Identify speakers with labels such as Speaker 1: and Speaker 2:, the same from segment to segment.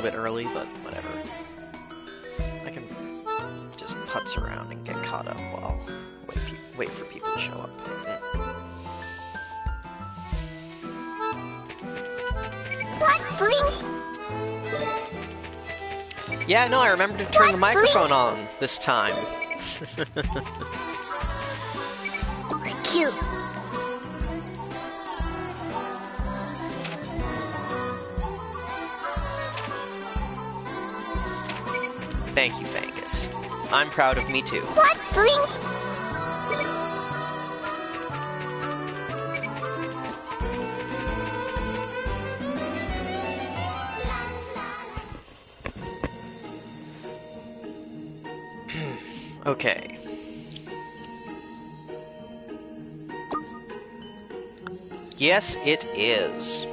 Speaker 1: bit early, but whatever. I can just putz around and get caught up while wait for people to show up. Yeah, no, I remember to turn the microphone on this time.
Speaker 2: Cute.
Speaker 1: Thank you, Fangus. I'm proud of me too. Okay. Yes, it is.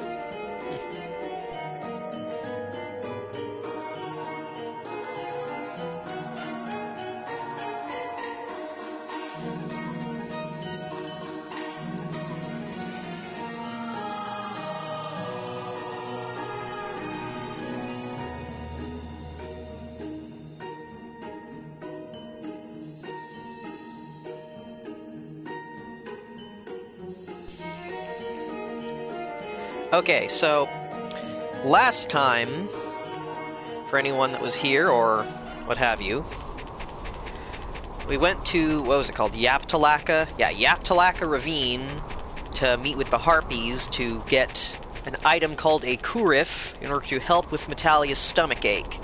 Speaker 1: Okay, so last time, for anyone that was here or what have you, we went to, what was it called, Yaptalaka? Yeah, Yaptalaka Ravine to meet with the Harpies to get an item called a Kurif in order to help with Metalia's stomach ache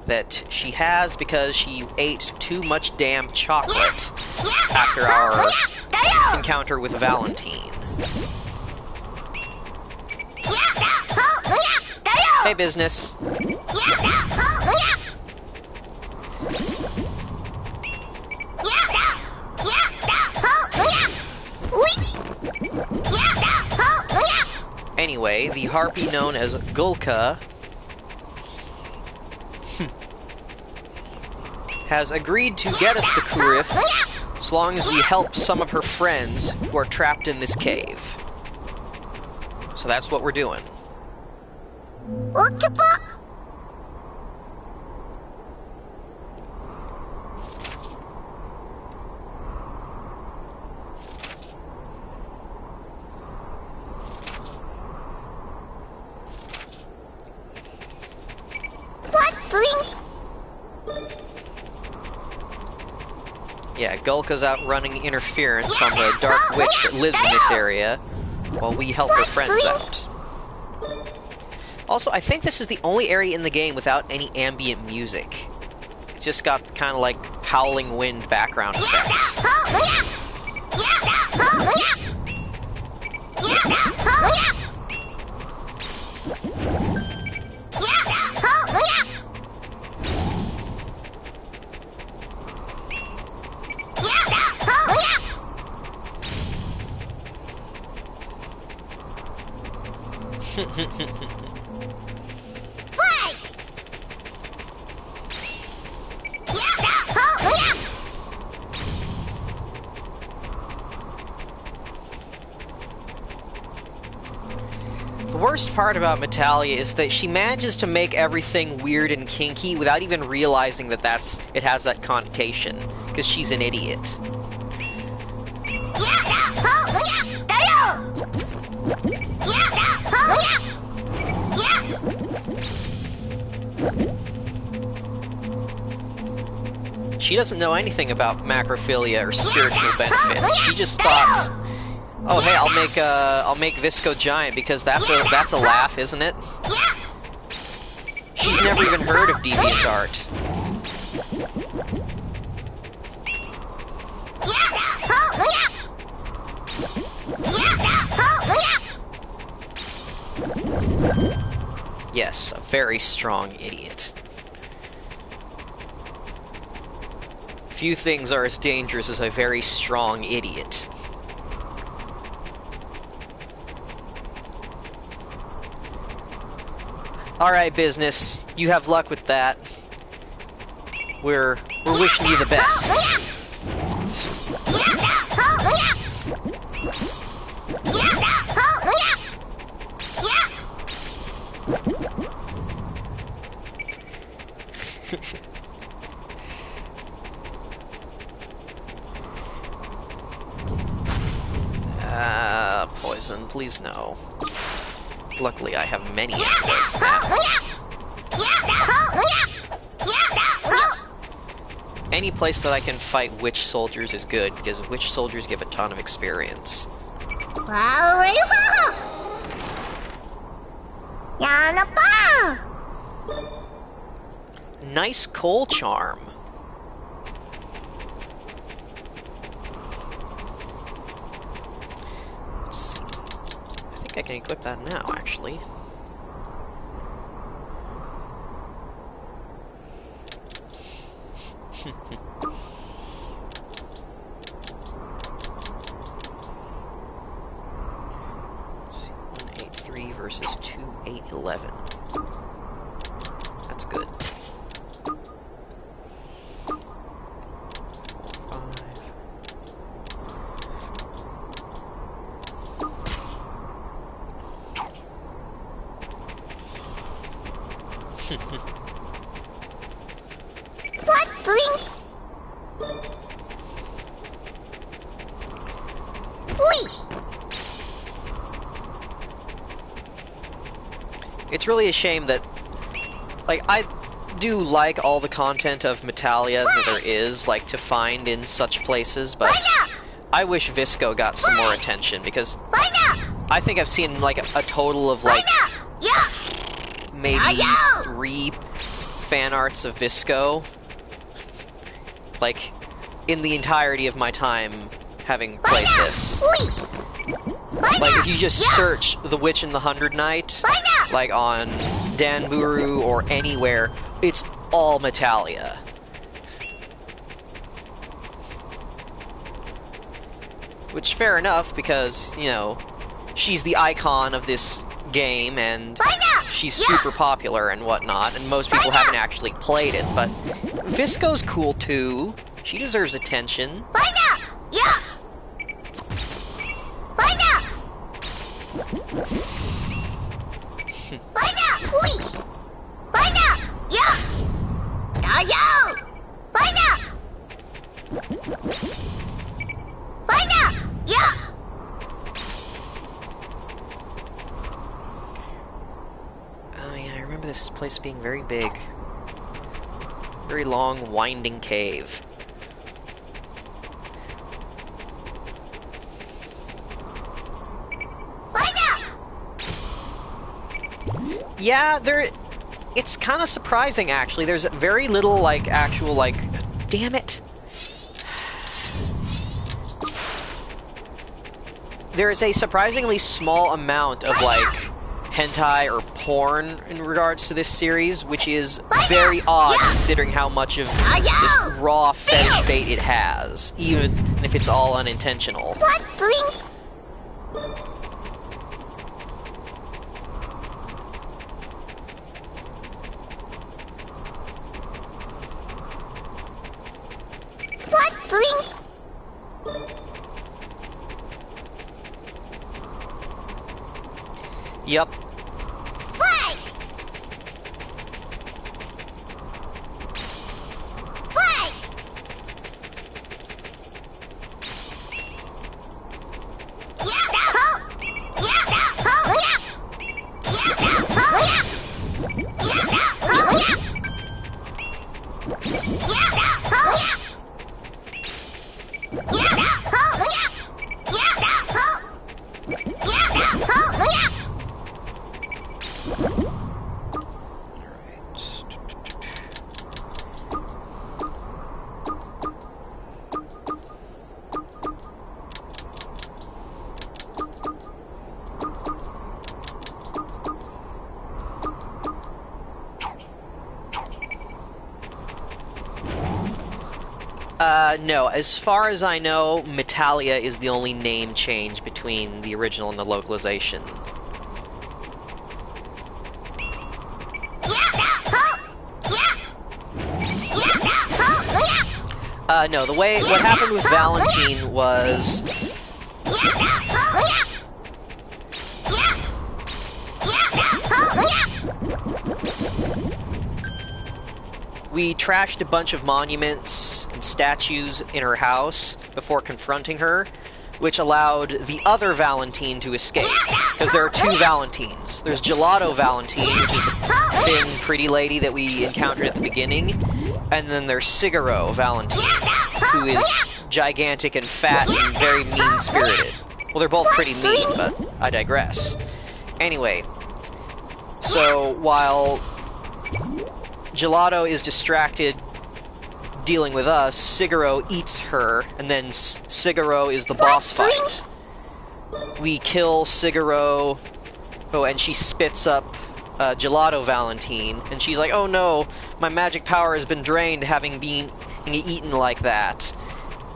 Speaker 1: that she has because she ate too much damn chocolate after our encounter with Valentine. Hey, business. Anyway, the harpy known as Gulka has agreed to get us the Kurif as long as we help some of her friends who are trapped in this cave. So that's what we're doing. Yeah, Gulka's out running interference on the dark witch that lives in this area, while we help her friends out. Also, I think this is the only area in the game without any ambient music. It's just got kind of like howling wind background effects. The worst part about Metalia is that she manages to make everything weird and kinky without even realizing that it has that connotation, because she's an idiot. She doesn't know anything about macrophilia or spiritual benefits. She just thought, oh hey, I'll make Visco giant because that's a laugh, isn't it? She's never even heard of deviant art. Yes, a very strong idiot. Few things are as dangerous as a very strong idiot. Alright, business. You have luck with that. We're wishing you the best. Poison, please no. Luckily, I have many exploits now. Any place that I can fight witch soldiers is good, because witch soldiers give a ton of experience. Nice coal charm. Let's see. I think I can equip that now, actually. See, 183 versus 2811. That's good. 5.
Speaker 2: What? 3?
Speaker 1: It's really a shame that, like, I do like all the content of Metalia that there is, like, to find in such places, but I wish Visco got some more attention, because I think I've seen, like, a total of, like, maybe 3 fan arts of Visco, like, in the entirety of my time having played this. Like, if you just search The Witch and the Hundred Knight, like on Danburu or anywhere, it's all Metalia. Which, fair enough, because, you know, she's the icon of this game, and she's super popular and whatnot, and most people haven't actually played it, but Visco's cool too. She deserves attention. Oh yeah, I remember this place being very big. Very long, winding cave. Yeah, it's kind of surprising, actually. There's very little, like, actual, like... Damn it! There is a surprisingly small amount of, like, hentai or porn in regards to this series, which is very odd considering how much of this raw fetish bait it has, even if it's all unintentional.
Speaker 2: What? 3?
Speaker 1: Yep.
Speaker 2: Flag! Flag!
Speaker 1: No, as far as I know, Metalia is the only name change between the original and the localization. No, what happened with Valentine was... We trashed a bunch of monuments and statues in her house before confronting her, which allowed the other Valentine to escape. Because there are two Valentines. There's Gelato Valentine, which is the thin, pretty lady that we encountered at the beginning, and then there's Sigaro Valentine, who is gigantic and fat and very mean-spirited. Well, they're both pretty mean, but I digress. Anyway, so while Gelato is distracted dealing with us, Sigaro eats her, and then Sigaro is the boss fight. We kill Sigaro, and she spits up Gelato Valentine, and she's like, oh no, my magic power has been drained having been eaten like that.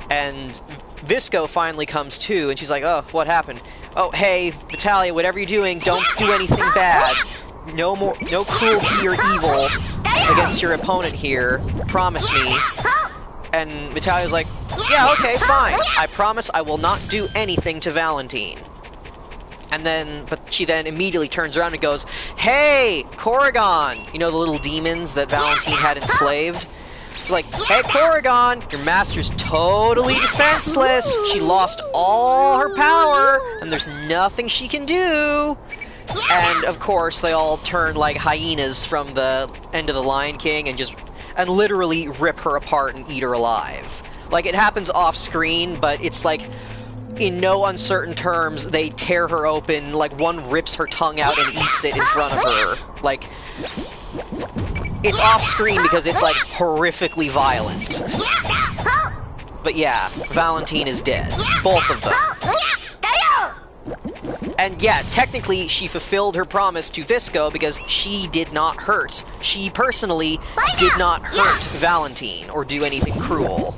Speaker 1: And Visco finally comes to, and she's like, oh, what happened? Oh, hey, Vitalia, whatever you're doing, don't do anything bad. No cruelty or evil against your opponent here. Promise me. And Vitalia's like, yeah, okay, fine. I promise I will not do anything to Valentine. And then, but she then immediately turns around and goes, hey, Corrigan! You know the little demons that Valentine had enslaved? She's like, hey, Corrigan, your master's totally defenseless. She lost all her power, and there's nothing she can do. And, of course, they all turn like hyenas from the end of The Lion King and literally rip her apart and eat her alive. Like, it happens off-screen, but it's like, in no uncertain terms, they tear her open, like, one rips her tongue out and eats it in front of her. Like, it's off-screen because it's, like, horrifically violent. But yeah, Valentine is dead. Both of them. And yeah, technically, she fulfilled her promise to Visco because she did not hurt. She personally did not hurt Valentine or do anything cruel.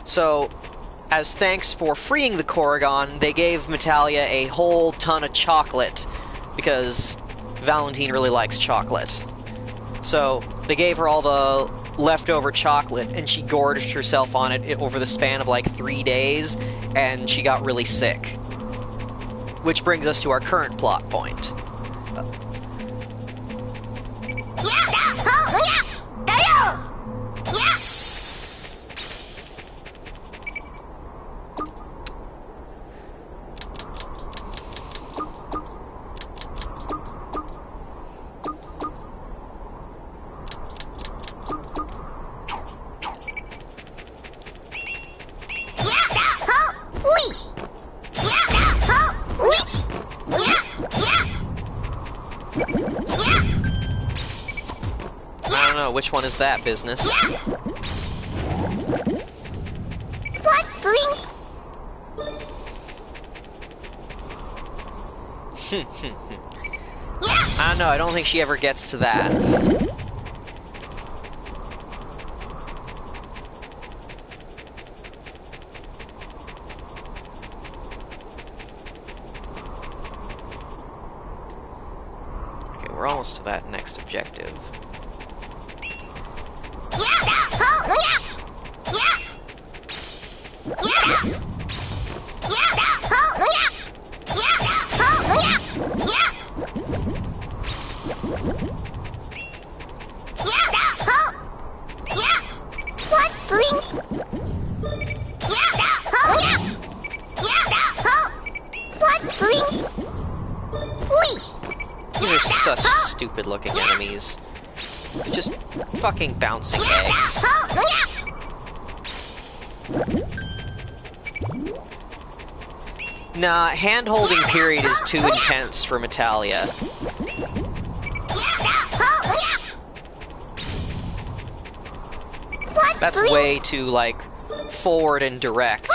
Speaker 1: So, as thanks for freeing the Corrigan, they gave Vitalia a whole ton of chocolate because Valentine really likes chocolate. So, they gave her all the leftover chocolate, and she gorged herself on it over the span of like 3 days, and she got really sick. Which brings us to our current plot point. I don't know, which one is that business?
Speaker 2: What? 3?
Speaker 1: I don't know, I don't think she ever gets to that. Okay, we're almost to that next objective. These are such stupid looking enemies. They're just fucking bouncing eggs. Nah, hand-holding period is too intense for Vitalia. That's way too, like, forward and direct.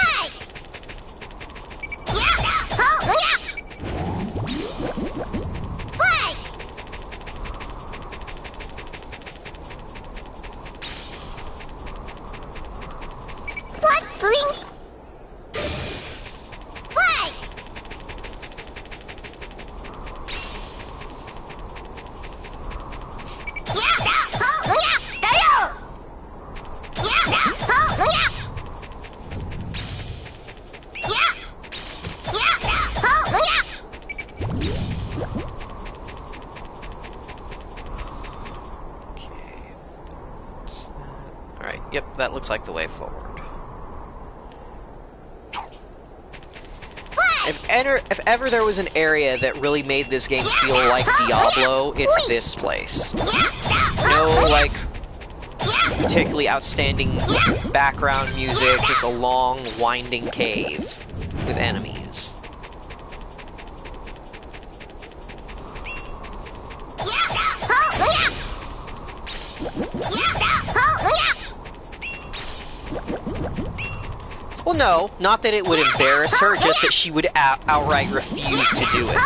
Speaker 1: Yep, that looks like the way forward. If ever there was an area that really made this game feel like Diablo, it's this place. No, like, particularly outstanding background music, just a long, winding cave with enemies. Well, no, not that it would embarrass her, just that she would outright refuse to do it.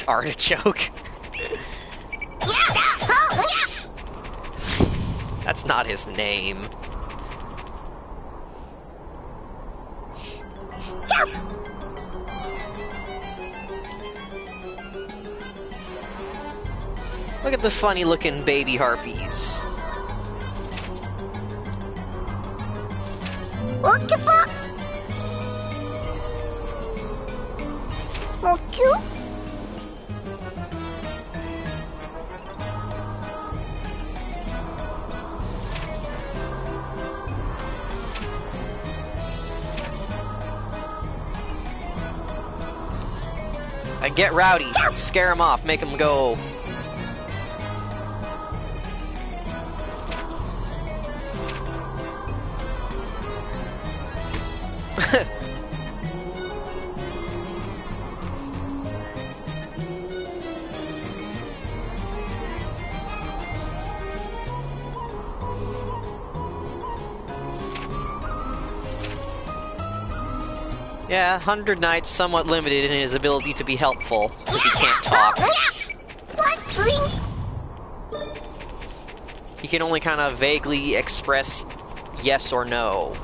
Speaker 1: Artichoke. That's not his name. Look at the funny-looking baby harpies. And get rowdy, scare him off, make him go. Yeah, 100 Knight's somewhat limited in his ability to be helpful, because he can't talk. He can only kind of vaguely express yes or no.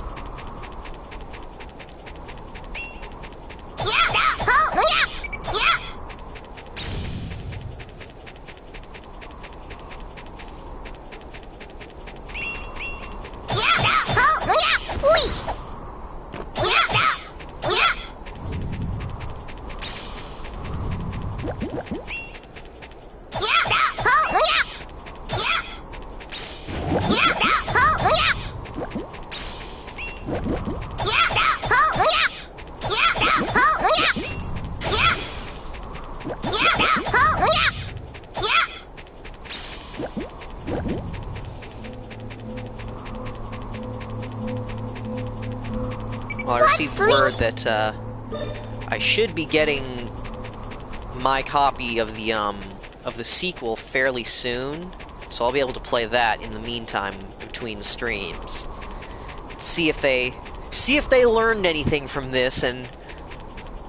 Speaker 1: Well, I received word that I should be getting my copy of the sequel fairly soon, so I'll be able to play that in the meantime between streams. See if they learned anything from this and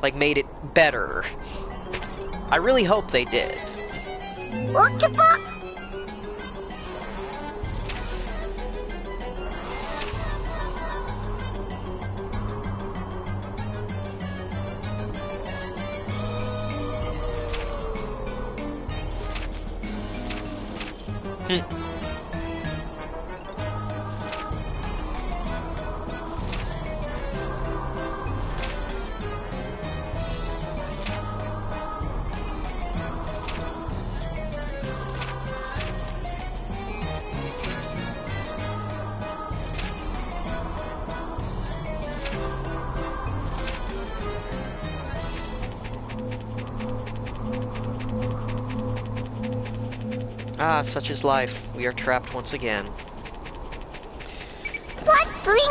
Speaker 1: like made it better. I really hope they did. Ah, such is life. We are trapped once again.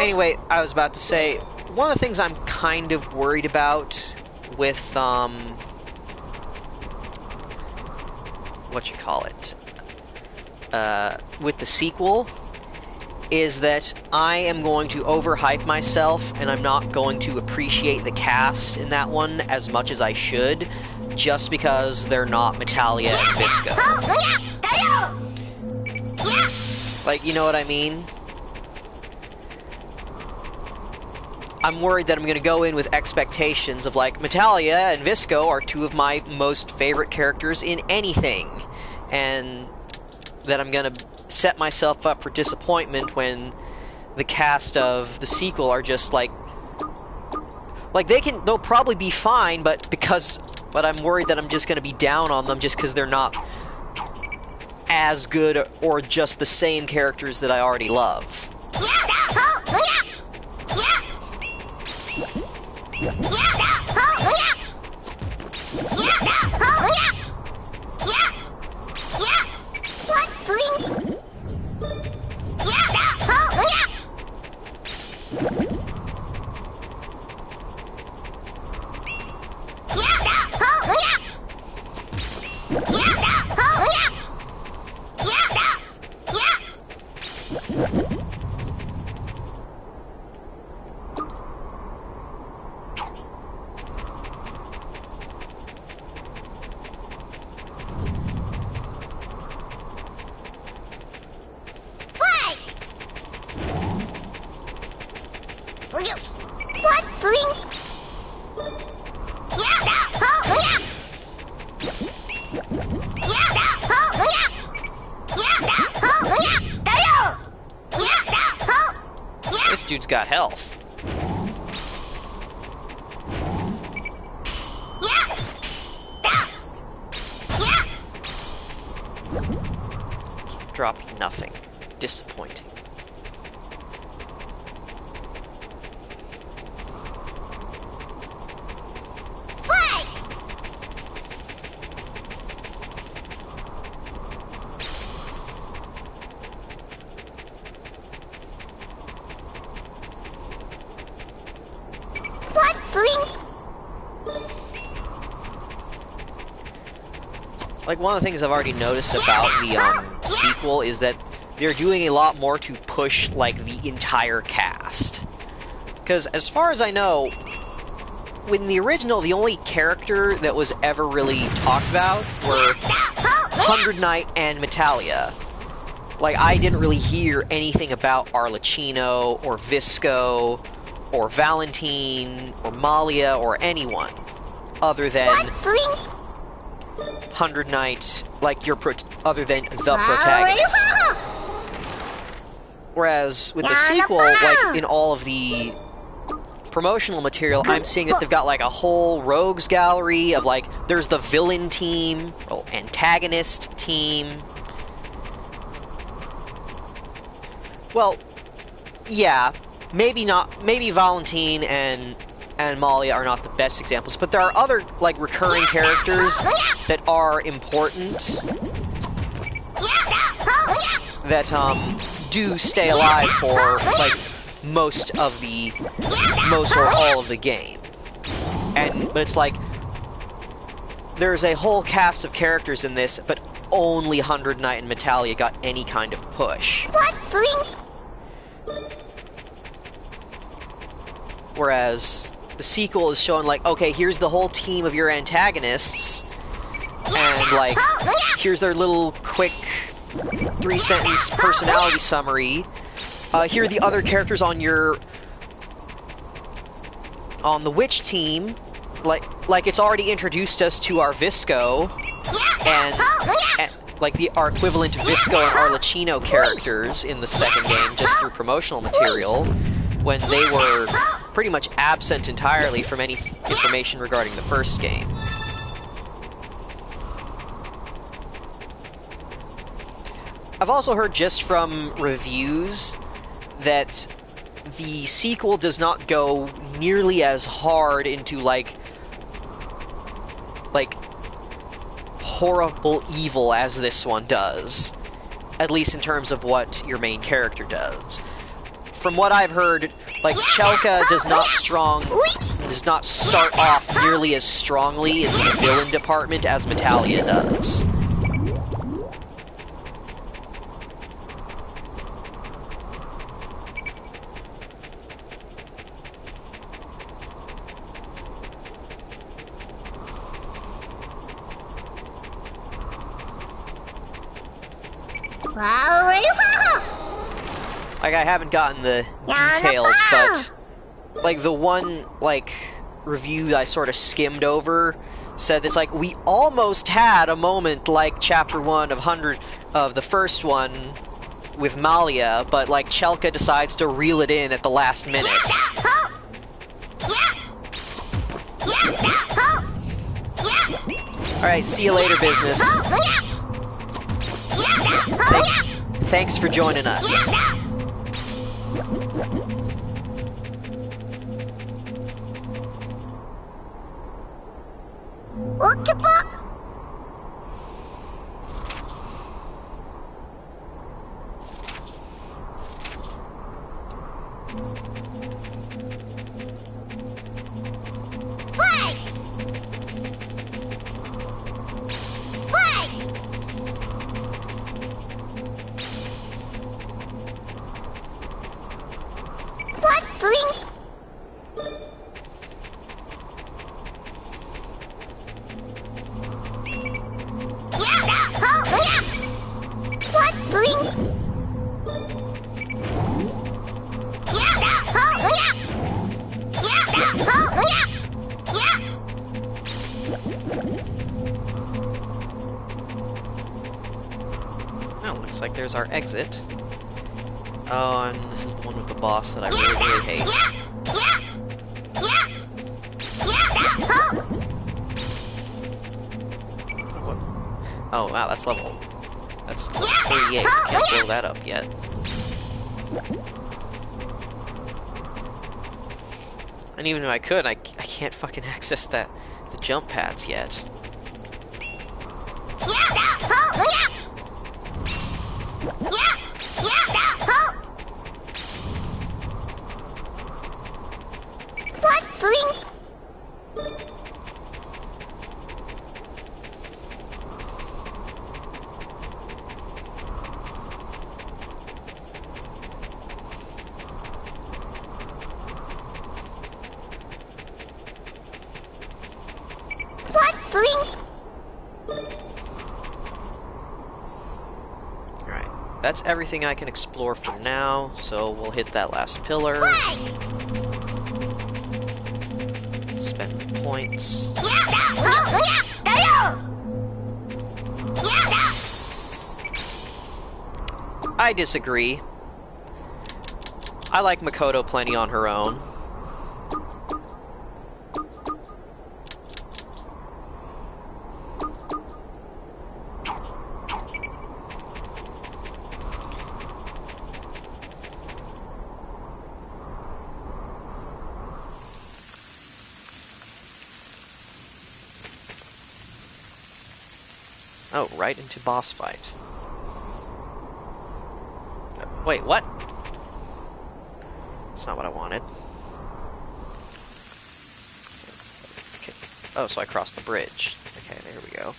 Speaker 1: Anyway, I was about to say, one of the things I'm kind of worried about with, with the sequel, is that I am going to overhype myself, and I'm not going to appreciate the cast in that one as much as I should, just because they're not Metalia and Visco. Like, you know what I mean? I'm worried that I'm going to go in with expectations of, like, Metalia and Visco are two of my most favorite characters in anything, and that I'm going to set myself up for disappointment when the cast of the sequel are just, like, they'll probably be fine, but I'm worried that I'm just going to be down on them just because they're not as good or just the same characters that I already love. This dude's got health. Dropped nothing. Disappointing. Like, one of the things I've already noticed about the sequel is that they're doing a lot more to push, like, the entire cast. Because, as far as I know, in the original, the only character that was ever really talked about were 100 Knight and Metalia. Like, I didn't really hear anything about Arlecchino, or Visco, or Valentine, or Malia, or anyone, other than 100 Knight, like, other than the protagonist. Whereas, with the sequel, like, in all of the promotional material, I'm seeing that they've got, like, a whole rogues gallery of, like, there's the villain team, or antagonist team. Well, yeah, maybe Valentine and Malia are not the best examples, but there are other, like, recurring characters that are important that, do stay alive for, like, most or all of the game. But it's like, there's a whole cast of characters in this, but only 100 Knight and Metalia got any kind of push. Whereas the sequel is showing, like, okay, here's the whole team of your antagonists, and, like, here's their little quick 3-sentence personality summary. Here are the other characters on the witch team. Like it's already introduced us to our Visco, and like our equivalent Visco and Arlecchino characters in the second game, just through promotional material, when they were pretty much absent entirely from any information regarding the first game. I've also heard just from reviews that the sequel does not go nearly as hard into, like horrible evil as this one does. At least in terms of what your main character does. From what I've heard, like, Chelka does not start off nearly as strongly in the villain department as Metalia does.
Speaker 2: Wow.
Speaker 1: Like, I haven't gotten the details, but like, the one, like, review I sort of skimmed over said it's like, we almost had a moment like Chapter 1 of the first one with Malia, but, like, Chelka decides to reel it in at the last minute. Alright, see you later, business. Thanks for joining us. Looks like there's our exit. Oh, and this is the one with the boss that I really, really hate. Oh, wow, that's level... That's level 38. Can't blow that up yet. And even if I could, I can't fucking access the jump pads yet. That's everything I can explore for now, so we'll hit that last pillar. Spend points. I disagree. I like Makoto plenty on her own. Oh, right into boss fight. Wait, what? That's not what I wanted. Okay. Oh, so I crossed the bridge. Okay, there we go.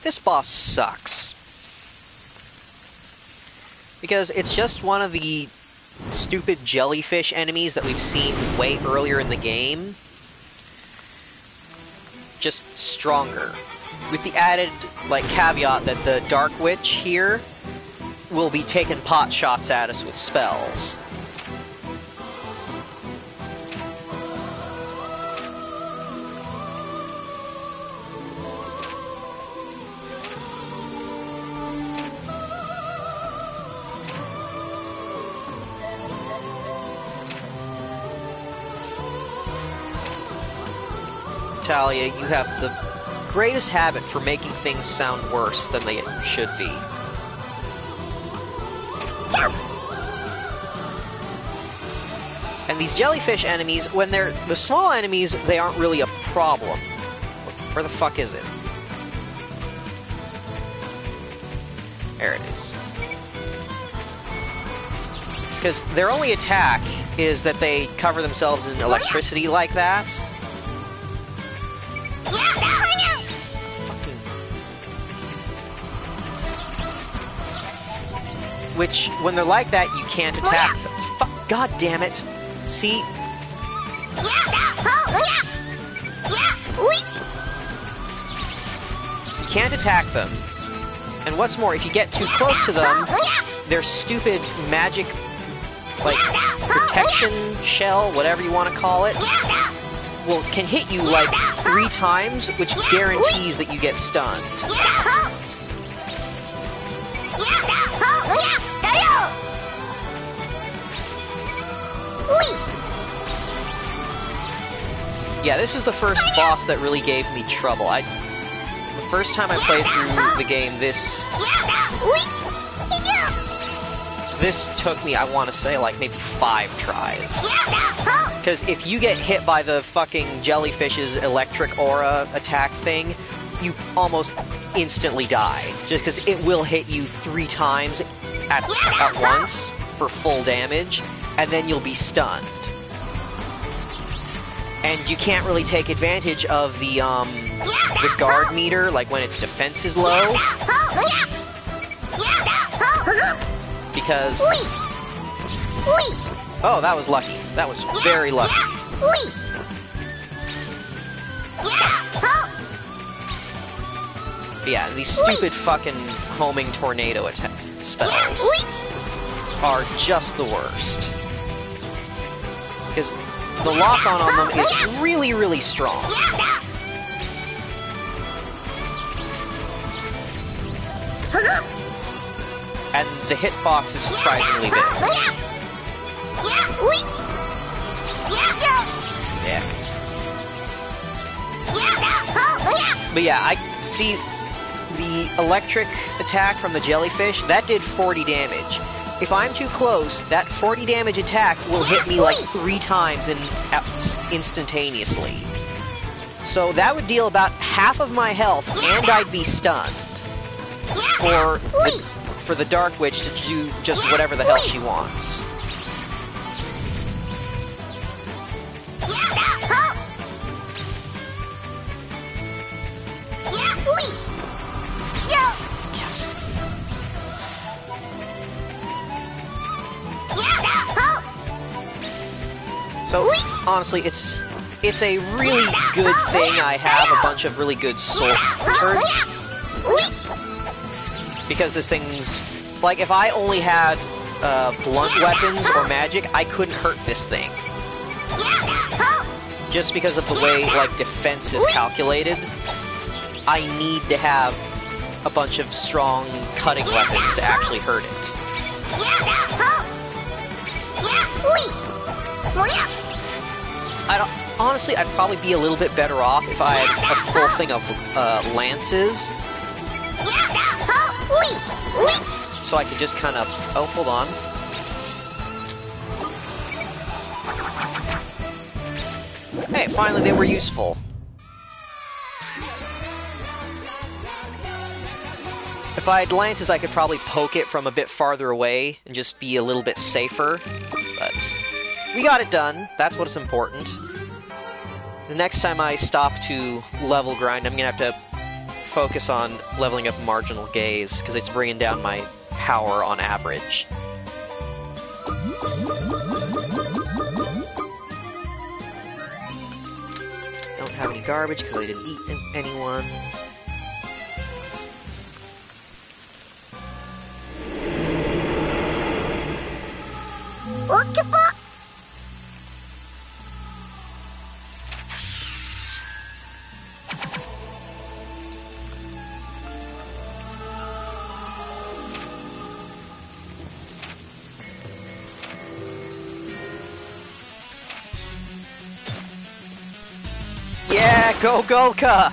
Speaker 1: This boss sucks. Because it's just one of the stupid jellyfish enemies that we've seen way earlier in the game. Just stronger. With the added, like, caveat that the Dark Witch here will be taking pot shots at us with spells. Talia, you have the greatest habit for making things sound worse than they should be. And these jellyfish enemies, when they're the small enemies, they aren't really a problem. Where the fuck is it? There it is. Because their only attack is that they cover themselves in electricity like that. which, when they're like that, you can't attack them. God damn it. See? You can't attack them. And what's more, if you get too close to them, their stupid magic, like, protection shell, whatever you want to call it, can hit you, like, 3 times, which guarantees that you get stunned. Yeah, this was the first boss that really gave me trouble. The first time I played through the game, this took me, I want to say, like, maybe 5 tries. Because if you get hit by the fucking jellyfish's electric aura attack thing, you almost instantly die. Just because it will hit you 3 times at once for full damage, and then you'll be stunned. And you can't really take advantage of the guard meter, like when its defense is low. Because... Oh, that was lucky. That was very lucky. Yeah, these stupid fucking homing tornado spells are just the worst. Because the lock-on on them is really, really strong. And the hitbox is surprisingly big. Yeah. But yeah, I see the electric attack from the jellyfish, that did 40 damage. If I'm too close, that 40 damage attack will hit me like 3 times instantaneously. So that would deal about half of my health, and I'd be stunned. For the Dark Witch to do just whatever the hell she wants. So, honestly, it's a really good thing I have a bunch of really good swords. Because this thing's... Like, if I only had blunt weapons or magic, I couldn't hurt this thing. Just because of the way, like, defense is calculated, I need to have a bunch of strong cutting weapons to actually hurt it. Honestly, I'd probably be a little bit better off if I had a full thing of lances. So I could just kind of... Oh, hold on. Hey, finally they were useful. If I had lances, I could probably poke it from a bit farther away and just be a little bit safer. But we got it done. That's what's important. The next time I stop to level grind, I'm gonna have to focus on leveling up Marginal Gaze, because it's bringing down my power on average. Don't have any garbage, because I didn't eat anyone. Yeah, go Golka!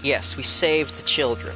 Speaker 1: Yes, we saved the children.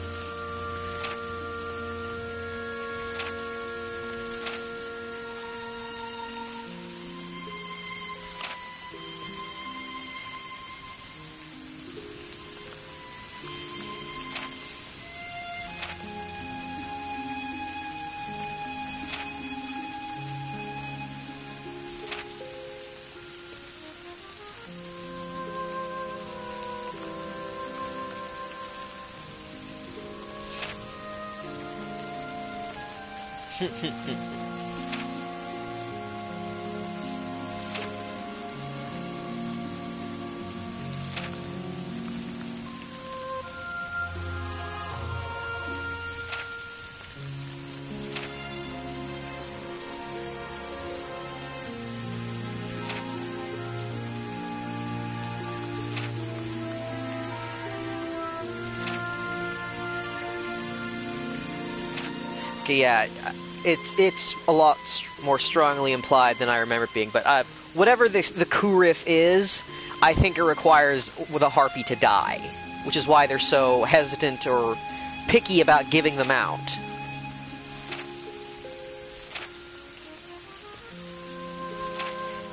Speaker 1: Okay, yeah, it's a lot more strongly implied than I remember it being, but whatever the coup riff is, I think it requires the harpy to die, which is why they're so hesitant or picky about giving them out.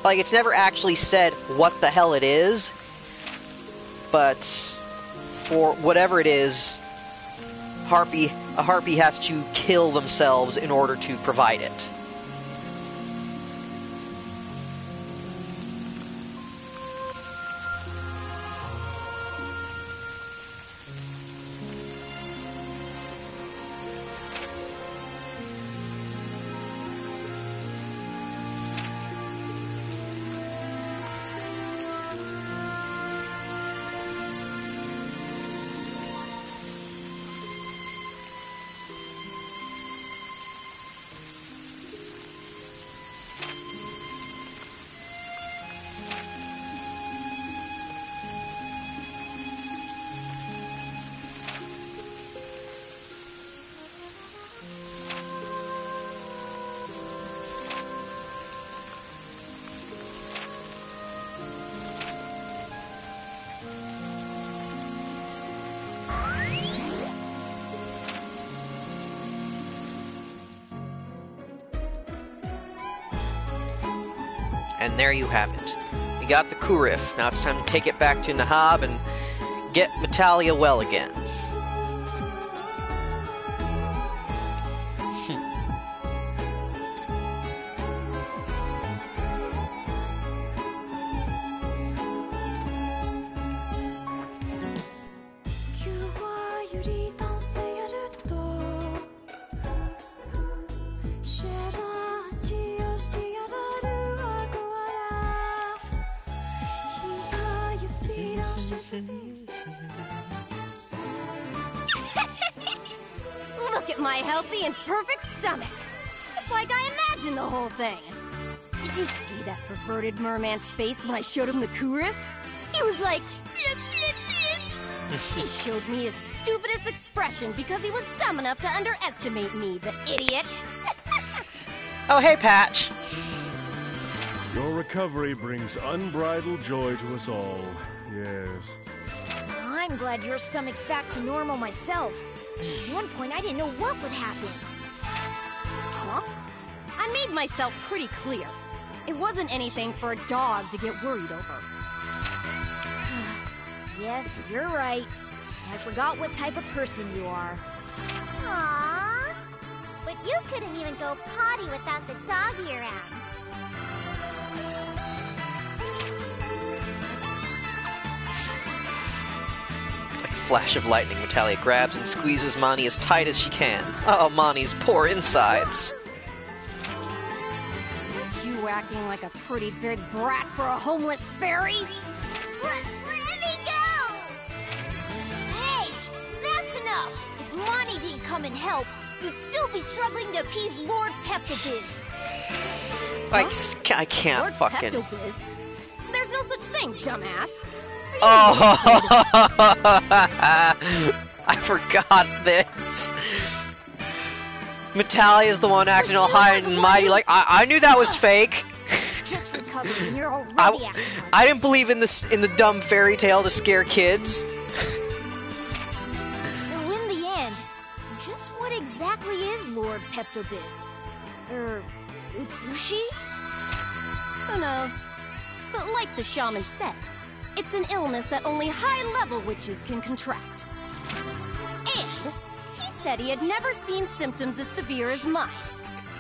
Speaker 1: Like, it's never actually said what the hell it is, but for whatever it is, a harpy has to kill themselves in order to provide it. And there you have it. We got the coup riff. Now it's time to take it back to Nahab and get Metalia well again.
Speaker 3: Look at my healthy and perfect stomach. It's like I imagined the whole thing. Did you see that perverted merman's face when I showed him the coup riff? He was like, blip, blip, blip. He showed me his stupidest expression because he was dumb enough to underestimate me, the idiot.
Speaker 1: Oh, hey, Patch.
Speaker 4: Your recovery brings unbridled joy to us all. Yes.
Speaker 5: I'm glad your stomach's back to normal myself. At one point, I didn't know what would happen.
Speaker 3: Huh? I made myself pretty clear. It wasn't anything for a dog to get worried over.
Speaker 5: Yes, you're right. I forgot what type of person you are.
Speaker 2: Aww. But you couldn't even go potty without the doggy around.
Speaker 1: Flash of lightning, Metalia grabs and squeezes Mani as tight as she can. Oh, Mani's poor insides.
Speaker 3: You acting like a pretty big brat for a homeless fairy?
Speaker 2: Let me go!
Speaker 5: Hey, that's enough! If Monty didn't come and help, you'd still be struggling to appease Lord Pepto-Biz.
Speaker 1: I can't
Speaker 3: Lord
Speaker 1: fucking...
Speaker 3: Pepto-Biz? There's no such thing, dumbass.
Speaker 1: Oh! I forgot this. Metalia's the one acting all high and mighty like, I knew that was fake.
Speaker 5: Just recovered and you're already acting like
Speaker 1: I didn't believe in the dumb fairy tale to scare kids.
Speaker 5: So in the end, just what exactly is Lord Pepto-Biz? Utsushi?
Speaker 3: Who knows? But like the shaman said, it's an illness that only high-level witches can contract. And he said he had never seen symptoms as severe as mine.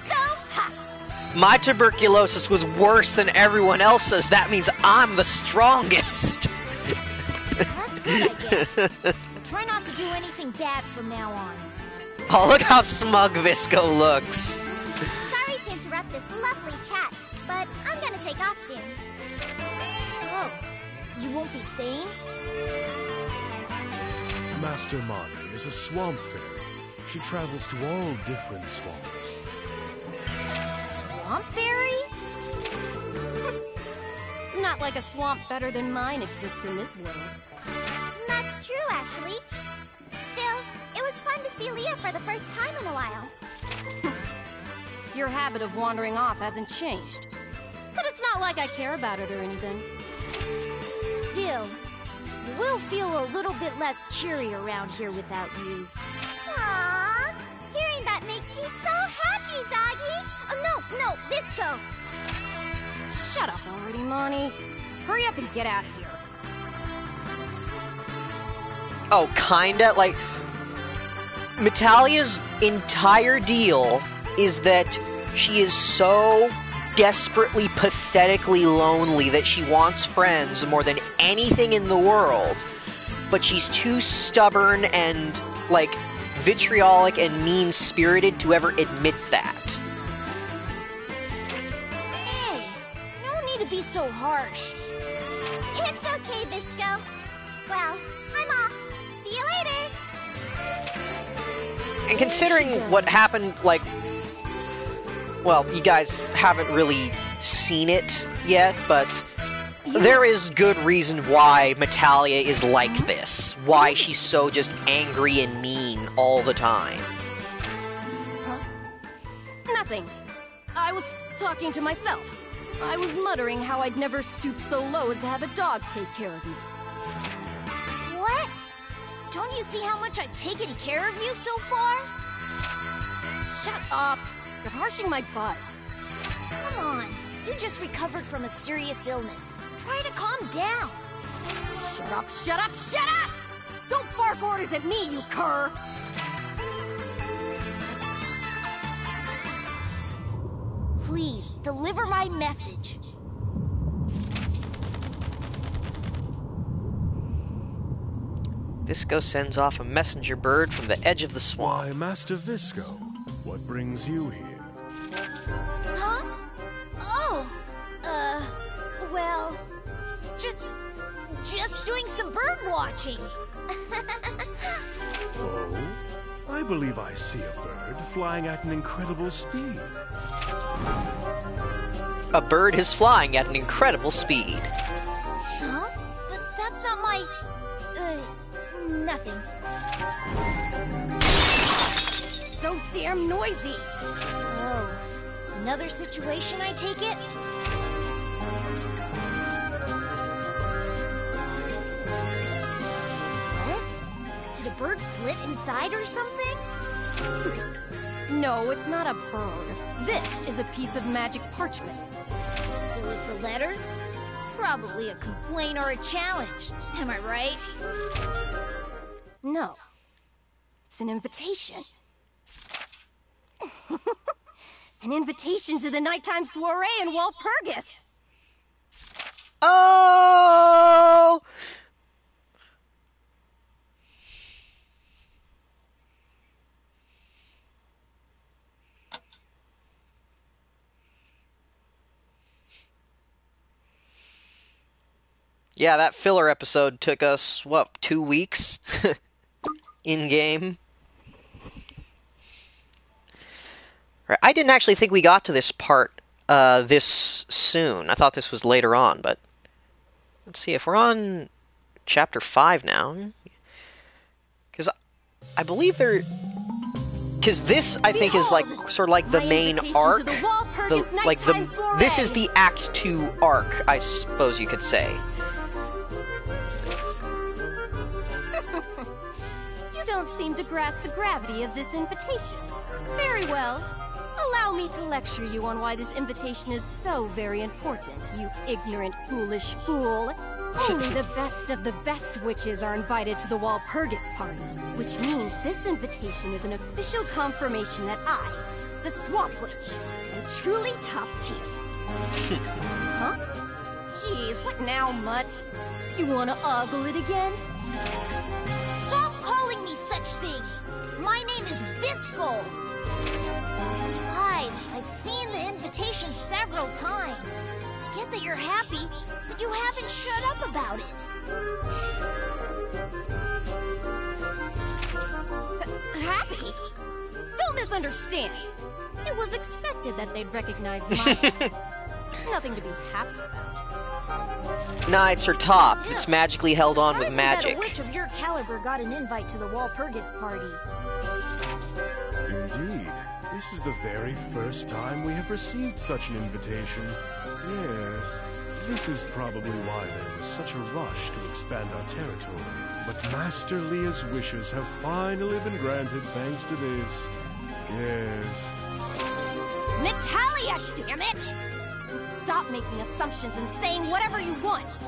Speaker 3: So, ha!
Speaker 1: My tuberculosis was worse than everyone else's. That means I'm the strongest.
Speaker 5: That's good, I guess. But try not to do anything bad from now on.
Speaker 1: Oh, look how smug Visco looks.
Speaker 2: Sorry to interrupt this lovely chat, but I'm gonna take off soon.
Speaker 5: Oh, you won't be staying?
Speaker 4: Master Mani is a swamp fairy. She travels to all different swamps.
Speaker 5: Swamp fairy?
Speaker 3: Not like a swamp better than mine exists in this world.
Speaker 2: That's true, actually. Still, it was fun to see Leah for the first time in a while.
Speaker 3: Your habit of wandering off hasn't changed. But it's not like I care about it or anything.
Speaker 5: Still, it will feel a little bit less cheery around here without you.
Speaker 2: Aww, hearing that makes me so happy, Doggy. Oh, no, Visco.
Speaker 3: Shut up already, Mani. Hurry up and get out of here.
Speaker 1: Oh, kinda? Like, Metalia's entire deal is that she is so desperately, pathetically lonely that she wants friends more than anything in the world, but she's too stubborn and, like, vitriolic and mean-spirited to ever admit that.
Speaker 5: Hey, no need to be so harsh.
Speaker 2: It's okay, Visco. Well, I'm off. See you later.
Speaker 1: And considering what happened, like, well, you guys haven't really seen it yet, but there is good reason why Metalia is like this. Why she's so just angry and mean all the time.
Speaker 3: Huh? Nothing. I was talking to myself. I was muttering how I'd never stoop so low as to have a dog take care of me.
Speaker 5: What? Don't you see how much I've taken care of you so far?
Speaker 3: Shut up! You're harshing my buzz.
Speaker 5: Come on, you just recovered from a serious illness. Try to calm down.
Speaker 3: Shut up, shut up, shut up! Don't bark orders at me, you cur!
Speaker 5: Please, deliver my message.
Speaker 1: Visco sends off a messenger bird from the edge of the swamp.
Speaker 4: Why, Master Visco, what brings you here?
Speaker 5: Huh? Oh, well, just doing some bird watching.
Speaker 4: Oh, I believe I see a bird flying at an incredible speed.
Speaker 1: A bird is flying at an incredible speed.
Speaker 5: Huh? But that's not my, nothing.
Speaker 3: So damn noisy!
Speaker 5: Oh, another situation, I take it? What? Did a bird flit inside or something?
Speaker 3: No, it's not a bird. This is a piece of magic parchment.
Speaker 5: So it's a letter? Probably a complaint or a challenge. Am I right?
Speaker 3: No. It's an invitation. An invitation to the nighttime soiree in Walpurgis.
Speaker 1: Oh! Yeah, that filler episode took us, what, 2 weeks? In-game? Right, I didn't actually think we got to this part this soon. I thought this was later on, but... Let's see, if we're on Chapter 5 now... Because I believe there... Because this, I think, is like sort of like the main arc. This is the Act 2 arc, I suppose you could say.
Speaker 3: You don't seem to grasp the gravity of this invitation. Very well. Allow me to lecture you on why this invitation is so very important, you ignorant, foolish fool. Only the best of the best witches are invited to the Walpurgis party, which means this invitation is an official confirmation that I, the Swamp Witch, am truly top tier. Huh? Jeez, what now, Mutt? You wanna ogle it again?
Speaker 5: Stop calling me such things! My name is Visco. Besides, I've seen the invitation several times. I get that you're happy, but you haven't shut up about it.
Speaker 3: Happy? Don't misunderstand. It was expected that they'd recognize my talents. Nothing to be happy about.
Speaker 1: Nah, it's her top. It's magically held on with
Speaker 5: Surprising
Speaker 1: magic.
Speaker 5: that a witch of your caliber got an invite to the Walpurgis party.
Speaker 4: Indeed. This is the very first time we have received such an invitation. Yes, this is probably why there was such a rush to expand our territory. But Master Leah's wishes have finally been granted thanks to this. Yes.
Speaker 3: Natalia, damn it! Stop making assumptions and saying whatever you want.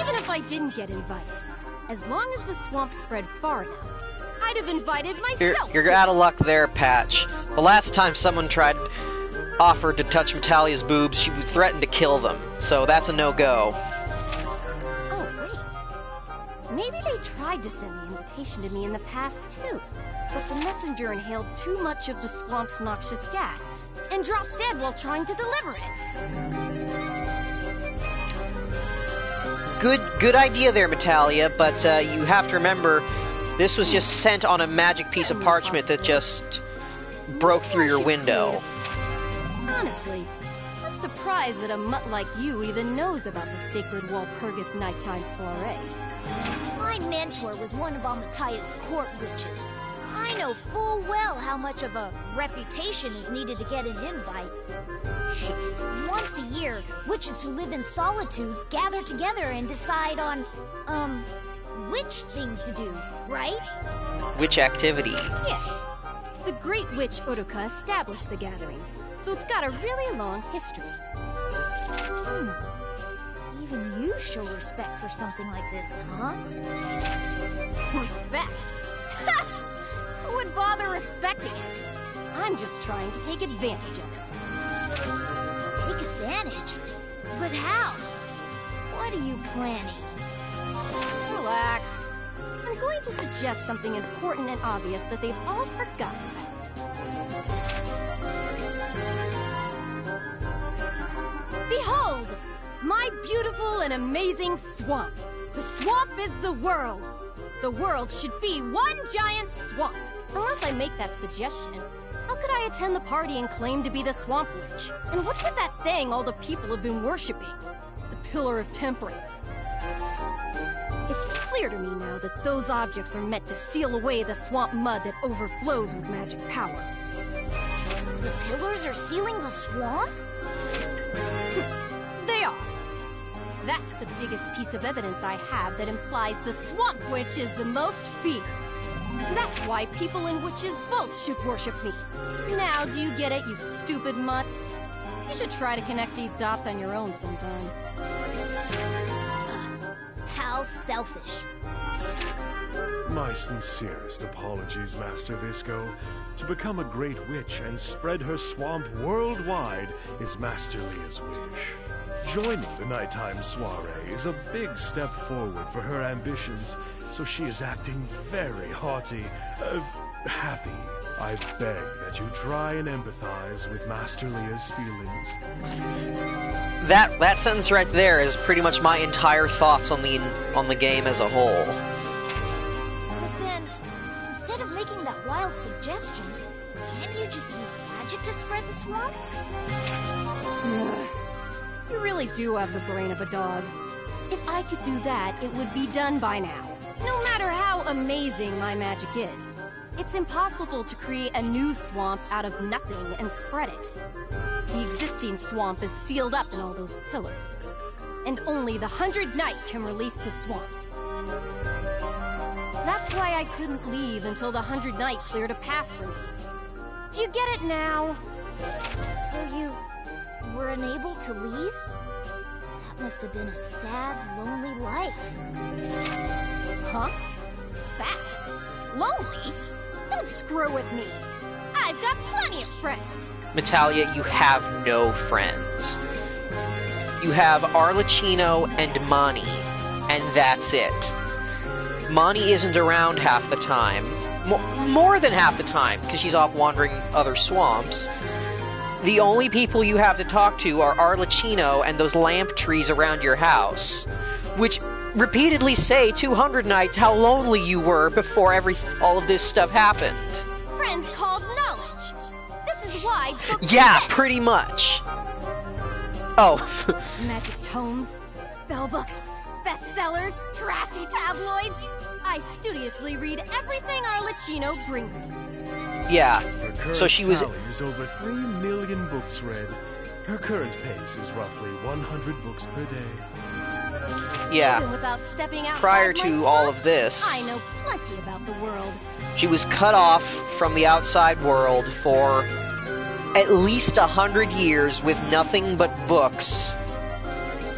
Speaker 3: Even if I didn't get invited, as long as the swamp spread far enough, I'd have invited myself.
Speaker 1: You're out of luck there, Patch. The last time someone offered to touch Natalia's boobs, she was threatened to kill them. So that's a no-go.
Speaker 3: Oh, wait. Maybe they tried to send the invitation to me in the past, too. But the messenger inhaled too much of the swamp's noxious gas and dropped dead while trying to deliver it.
Speaker 1: Good idea there, Natalia, but you have to remember, this was just sent on a magic piece of parchment that just broke through your window.
Speaker 3: Honestly, I'm surprised that a mutt like you even knows about the sacred Walpurgis nighttime soiree.
Speaker 5: My mentor was one of Amataya's court witches. I know full well how much of a reputation is needed to get an invite. Once a year, witches who live in solitude gather together and decide on, which things to do, right?
Speaker 1: Which activity?
Speaker 3: Yeah. The great witch Uruka established the gathering, so it's got a really long history.
Speaker 5: Even you show respect for something like this, huh?
Speaker 3: Respect? Who would bother respecting it? I'm just trying to take advantage of it.
Speaker 5: Take advantage? But how? What are you planning?
Speaker 3: Relax. I'm going to suggest something important and obvious that they've all forgotten about. Behold! My beautiful and amazing swamp. The swamp is the world. The world should be one giant swamp. Unless I make that suggestion, how could I attend the party and claim to be the Swamp Witch? And what's with that thing all the people have been worshipping? The Pillar of Temperance. It's clear to me now that those objects are meant to seal away the swamp mud that overflows with magic power.
Speaker 5: The pillars are sealing the swamp?
Speaker 3: They are. That's the biggest piece of evidence I have that implies the Swamp Witch is the most feared. That's why people and witches both should worship me. Now, do you get it, you stupid mutt? You should try to connect these dots on your own sometime.
Speaker 5: How selfish.
Speaker 4: My sincerest apologies, Master Visco. To become a great witch and spread her swamp worldwide is Master Leah's wish. Joining the nighttime soiree is a big step forward for her ambitions, so she is acting very haughty, happy. I beg that you try and empathize with Master Leah's feelings.
Speaker 1: That sentence right there is pretty much my entire thoughts on the game as a whole.
Speaker 5: But then, instead of making that wild suggestion, can't you just use magic to spread the swamp?
Speaker 3: You really do have the brain of a dog. If I could do that, it would be done by now. No matter how amazing my magic is, it's impossible to create a new swamp out of nothing and spread it. The existing swamp is sealed up in all those pillars, and only the 100 Knight can release the swamp. That's why I couldn't leave until the 100 Knight cleared a path for me. Do you get it now?
Speaker 5: So you were unable to leave? That must have been a sad, lonely life.
Speaker 3: Huh? Sad? Lonely? Don't screw with me. I've got plenty of friends.
Speaker 1: Natalia, you have no friends. You have Arlecchino and Mani, and that's it. Mani isn't around half the time. More than half the time, because she's off wandering other swamps. The only people you have to talk to are Arlecchino and those lamp trees around your house, which repeatedly say 200 nights how lonely you were before all of this stuff happened.
Speaker 3: Friends called knowledge. This is why books
Speaker 1: Yeah,
Speaker 3: exist.
Speaker 1: pretty much. Oh.
Speaker 3: Magic tomes, spellbooks, bestsellers, trashy tabloids. I studiously read everything Arlecchino brings me.
Speaker 1: Yeah.
Speaker 4: Her current
Speaker 1: So she was.
Speaker 4: tally is over 3 million books read. Her current pace is roughly 100 books per day.
Speaker 1: Yeah.
Speaker 3: Even without stepping outside
Speaker 1: Prior
Speaker 3: my
Speaker 1: to
Speaker 3: spot,
Speaker 1: all of this,
Speaker 3: I know plenty about the world.
Speaker 1: she was cut off from the outside world for at least 100 years with nothing but books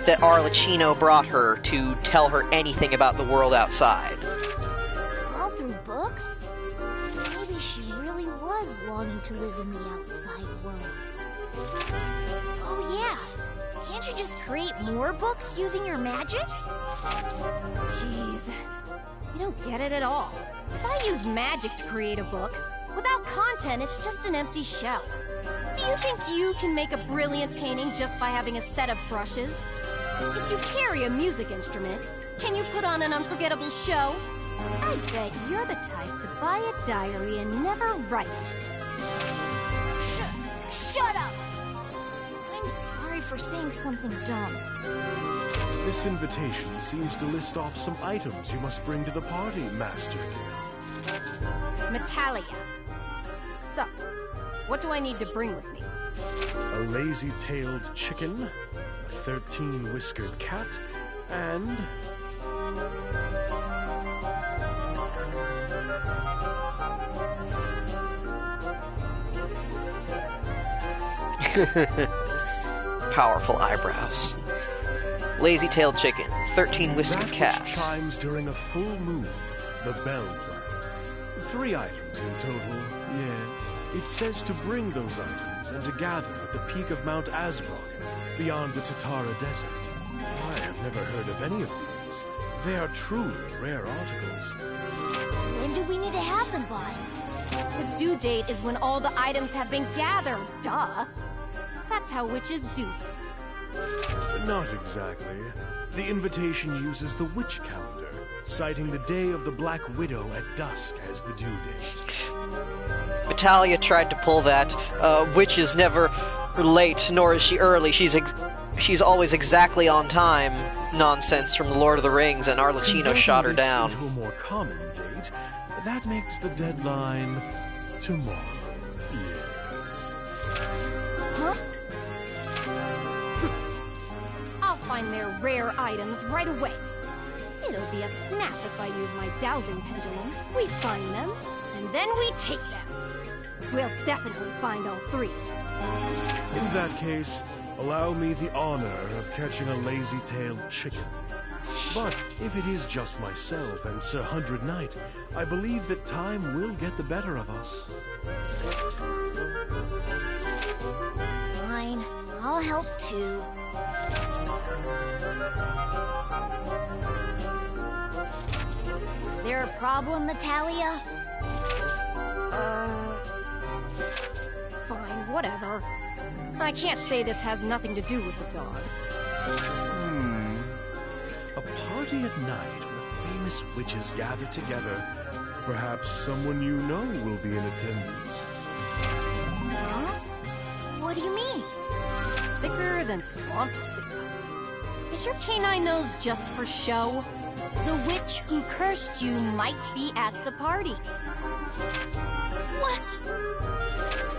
Speaker 1: that Arlecchino brought her to tell her anything about the world outside.
Speaker 5: All through books? Maybe she really was longing to live in the outside world. Oh yeah, can't you just create more books using your magic?
Speaker 3: Jeez, you don't get it at all. If I use magic to create a book, without content, it's just an empty shell. Do you think you can make a brilliant painting just by having a set of brushes? If you carry a music instrument, can you put on an unforgettable show? I bet you're the type to buy a diary and never write it.
Speaker 5: Shut up! I'm sorry for saying something dumb.
Speaker 4: This invitation seems to list off some items you must bring to the party, Master Leo.
Speaker 3: Metalia. So, what do I need to bring with me?
Speaker 4: A lazy-tailed chicken, a 13-whiskered cat, and...
Speaker 1: Powerful eyebrows. Lazy-tailed chicken, 13-whiskered
Speaker 4: that
Speaker 1: cat.
Speaker 4: which chimes during a full moon, the bell plant. 3 items in total, yes. It says to bring those items and to gather at the peak of Mount Asbrock, beyond the Tatara Desert. I have never heard of any of these. They are truly rare articles.
Speaker 5: When do we need to have them by?
Speaker 3: The due date is when all the items have been gathered, duh. That's how witches do things.
Speaker 4: Not exactly. The invitation uses the witch calendar, citing the day of the Black Widow at dusk as the due date.
Speaker 1: Metalia tried to pull that, witch is never late, nor is she early. She's always exactly on time nonsense from the Lord of the Rings, and Arlecchino shot her down.
Speaker 4: To a more common date, that makes the deadline tomorrow. Yes.
Speaker 5: Huh?
Speaker 3: I'll find their rare items right away. It'll be a snap if I use my dowsing pendulum. We find them, and then we take them. We'll definitely find all 3.
Speaker 4: In that case, allow me the honor of catching a lazy-tailed chicken. But if it is just myself and Sir 100 Knight, I believe that time will get the better of us.
Speaker 5: Fine, I'll help too. Is there a problem, Metalia?
Speaker 3: Fine, whatever. I can't say this has nothing to do with the dog.
Speaker 4: A party at night where famous witches gather together. Perhaps someone you know will be in attendance.
Speaker 5: Huh? What do you mean?
Speaker 3: Thicker than swamp soup. Is your canine nose just for show? The witch who cursed you might be at the party.
Speaker 5: What?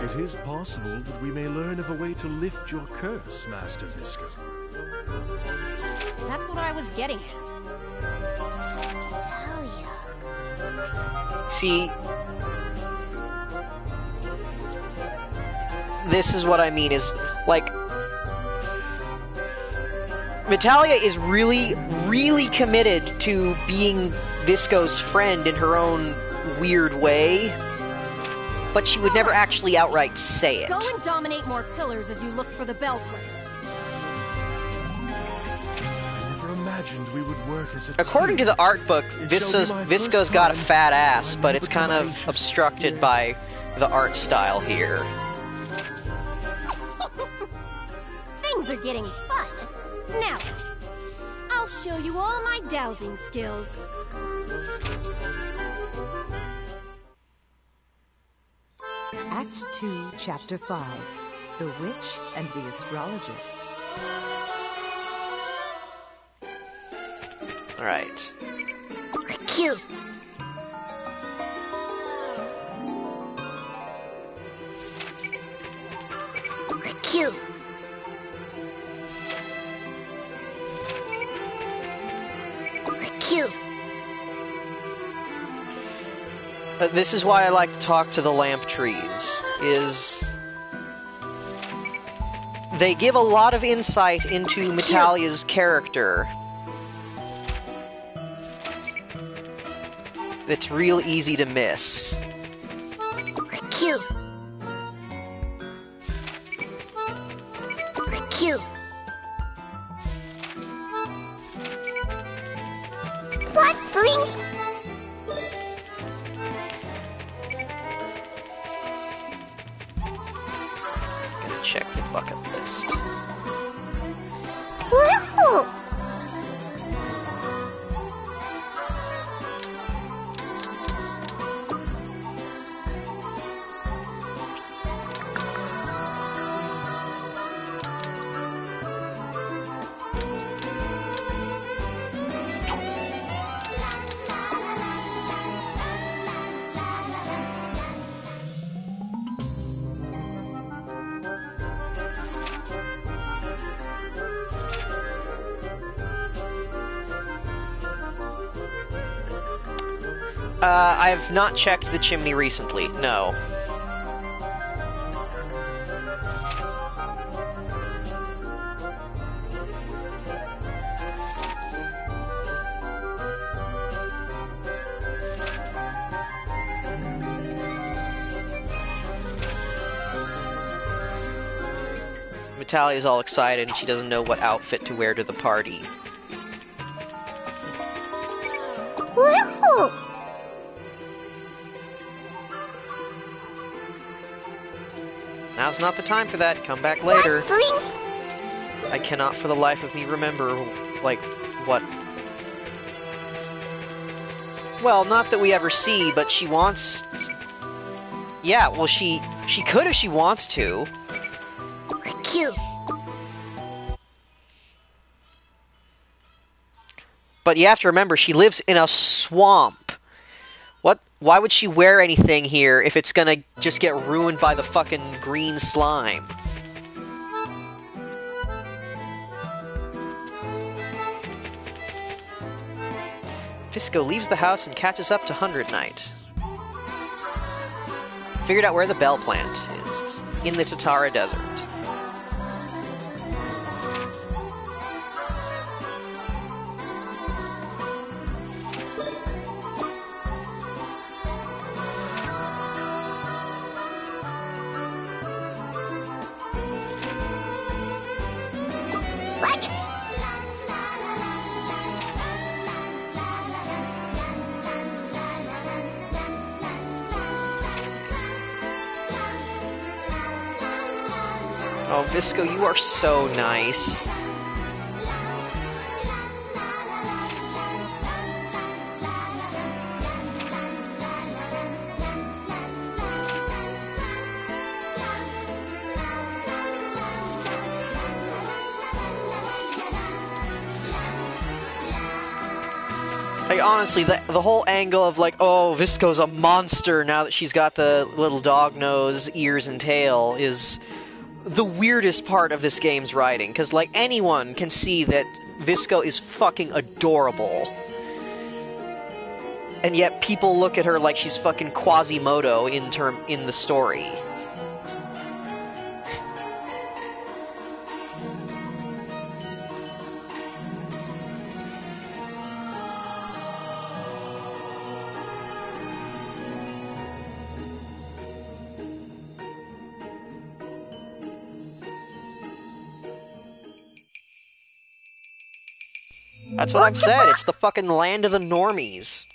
Speaker 4: It is possible that we may learn of a way to lift your curse, Master Visco.
Speaker 3: That's what I was getting at.
Speaker 5: Metalia.
Speaker 1: See, this is what I mean, is, like, Metalia is really, really committed to being Visco's friend in her own weird way, but she would never actually outright say it.
Speaker 3: Go and dominate more pillars as you look for the bell plant.
Speaker 4: I never imagined imagined we would work as a
Speaker 1: According to
Speaker 4: team.
Speaker 1: the art book,
Speaker 4: It shall be my
Speaker 1: Visco's
Speaker 4: first
Speaker 1: got a
Speaker 4: time
Speaker 1: fat ass,
Speaker 4: when
Speaker 1: but
Speaker 4: you
Speaker 1: it's kind
Speaker 4: become
Speaker 1: of
Speaker 4: anxious.
Speaker 1: obstructed
Speaker 4: Yes.
Speaker 1: by the art style here.
Speaker 3: Things are getting fun. Now, I'll show you all my dowsing skills.
Speaker 6: Act 2, Chapter 5, The Witch and the Astrologist.
Speaker 1: Alright.
Speaker 2: Cute. Cute. Cute.
Speaker 1: This is why I like to talk to the lamp trees, is... they give a lot of insight into Metalia's character. That's real easy to miss.
Speaker 2: Cute. Cute. What? Three?
Speaker 1: Gonna check the bucket list.
Speaker 2: Woohoo!
Speaker 1: I've not checked the chimney recently, no. Natalia's all excited and she doesn't know what outfit to wear to the party.
Speaker 2: Woohoo!
Speaker 1: Now's not the time for that. Come back later.
Speaker 2: Three?
Speaker 1: I cannot for the life of me remember, like, what... Well, not that we ever see, but she wants... Yeah, well, she could if she wants to.
Speaker 2: Cute.
Speaker 1: But you have to remember, she lives in a swamp. Why would she wear anything here if it's gonna just get ruined by the fucking green slime? Fisco leaves the house and catches up to 100 Knight. Figured out where the bell plant is. In the Tatara Desert.
Speaker 2: What?
Speaker 1: Oh, Visco, you are so nice. Like, honestly, the whole angle of, like, oh, Visco's a monster now that she's got the little dog nose, ears, and tail is the weirdest part of this game's writing. Because, like, anyone can see that Visco is fucking adorable. And yet people look at her like she's fucking Quasimodo in the story. That's what I've said, it's the fucking land of the normies.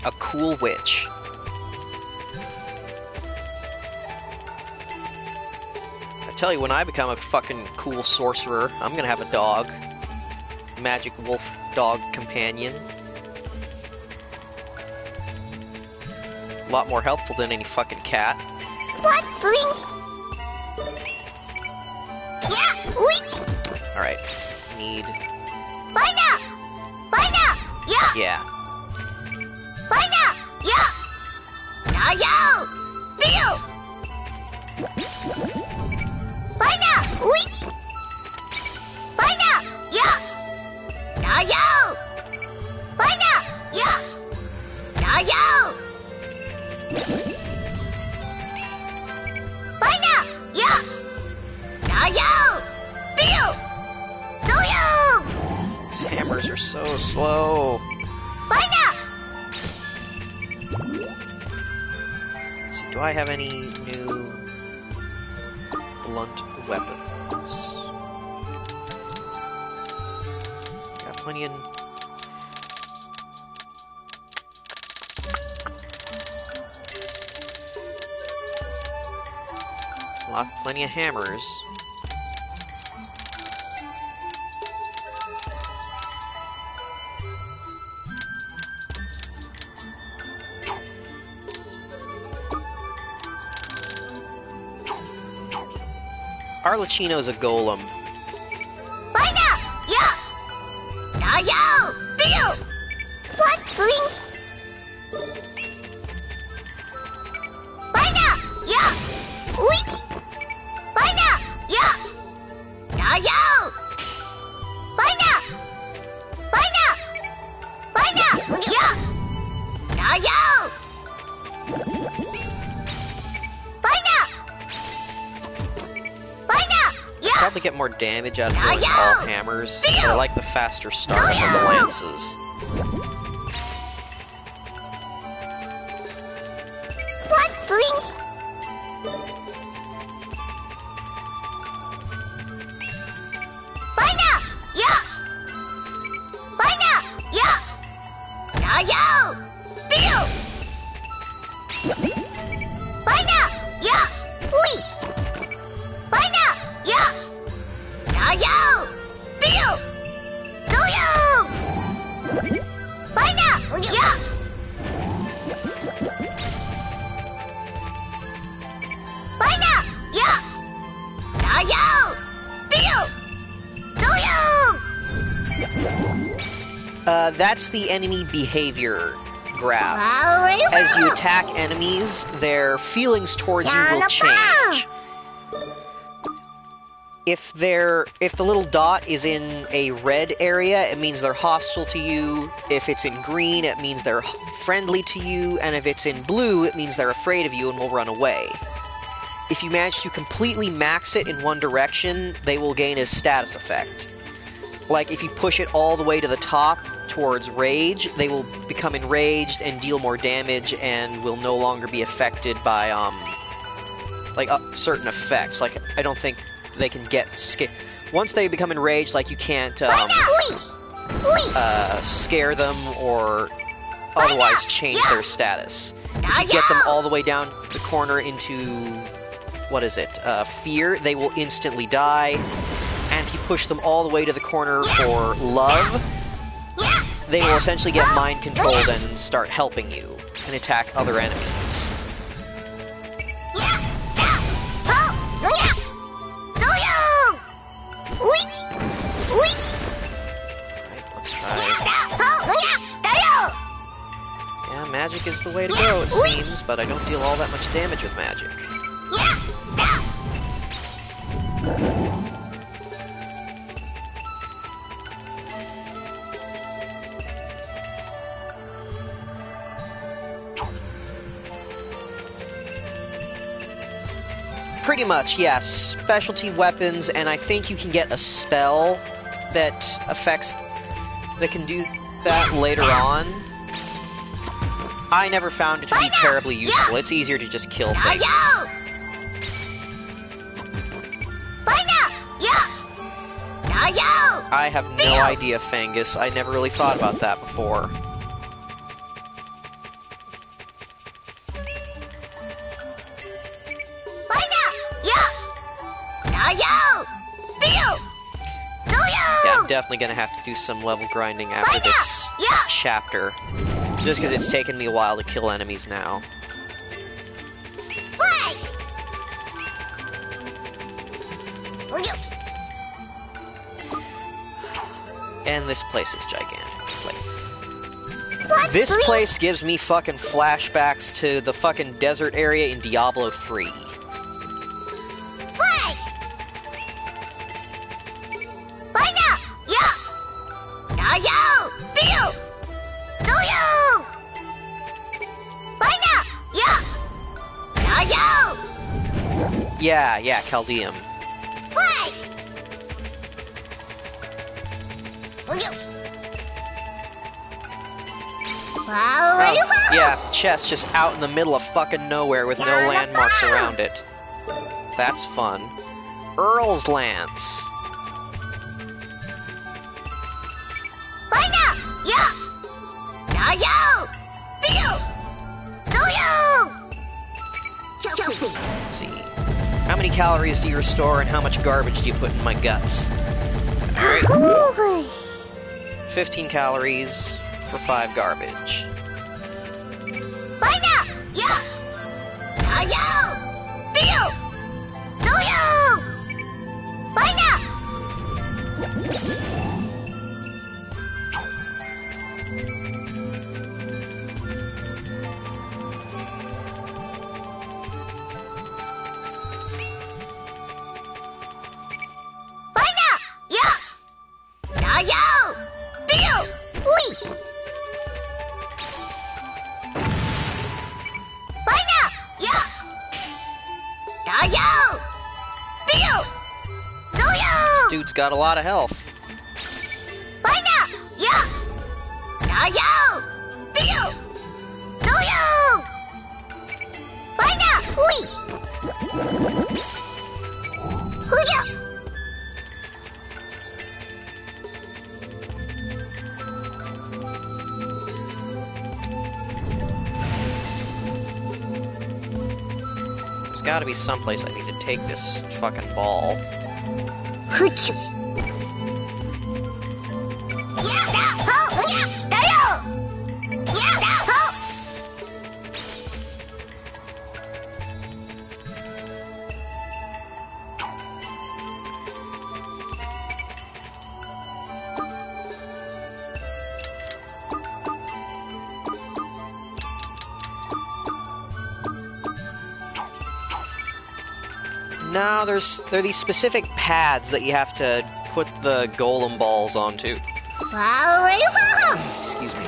Speaker 1: A cool witch. I tell you, when I become a fucking cool sorcerer, I'm gonna have a dog. Magic wolf dog companion. A lot more helpful than any fucking cat. Alright, need... Yeah. These hammers are so slow. Let's see, do I have any new blunt weapons? Got plenty in... Plenty of hammers. Arlecchino's a golem. Probably get more damage out of going all hammers, but I like the faster startup of the lances. That's the enemy behavior graph. As you attack enemies, their feelings towards you will change. If the little dot is in a red area, it means they're hostile to you. If it's in green, it means they're friendly to you. And if it's in blue, it means they're afraid of you and will run away. If you manage to completely max it in one direction, they will gain a status effect. Like, if you push it all the way to the top towards rage, they will become enraged and deal more damage and will no longer be affected by, certain effects. Like, I don't think they can get once they become enraged, like, you can't, scare them or otherwise change their status. If you get them all the way down the corner into, fear, they will instantly die. And if you push them all the way to the corner for love, they will essentially get mind-controlled and start helping you and attack other enemies. Let's try. Yeah, magic is the way to go, it seems, but I don't deal all that much damage with magic. Pretty much, yes. Specialty weapons, and I think you can get a spell that can do that later on. I never found it to be terribly useful. It's easier to just kill things. I have no idea, Fangus. I never really thought about that before. Yeah, I'm definitely gonna have to do some level grinding after this chapter. Just because it's taken me a while to kill enemies now. And this place is gigantic. This place gives me fucking flashbacks to the fucking desert area in Diablo 3. Yeah, Chaldeum. Oh, yeah, chest just out in the middle of fucking nowhere with no landmarks around it. That's fun. Earl's Lance. Let's see. How many calories do you restore and how much garbage do you put in my guts? Alright. 15 calories for 5 garbage. Dude's got a lot of health. There's gotta be someplace I need to take this fucking ball. No, there are these specific pads that you have to put the golem balls onto. Excuse me.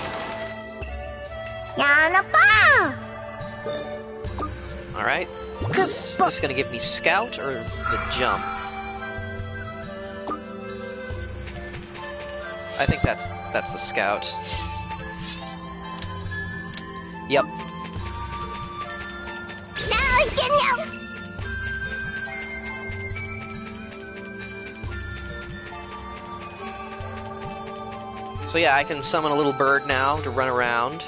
Speaker 1: Alright. Is this gonna give me scout or the jump? I think that's the scout. Yep. So yeah, I can summon a little bird now to run around,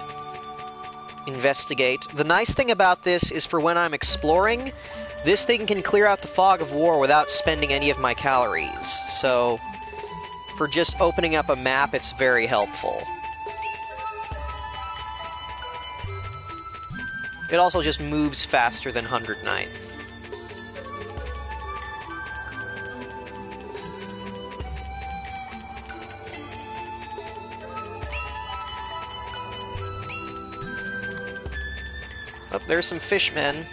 Speaker 1: investigate. The nice thing about this is for when I'm exploring, this thing can clear out the fog of war without spending any of my calories. So, for just opening up a map, it's very helpful. It also just moves faster than 100 Knight. Oh, there's some fishmen.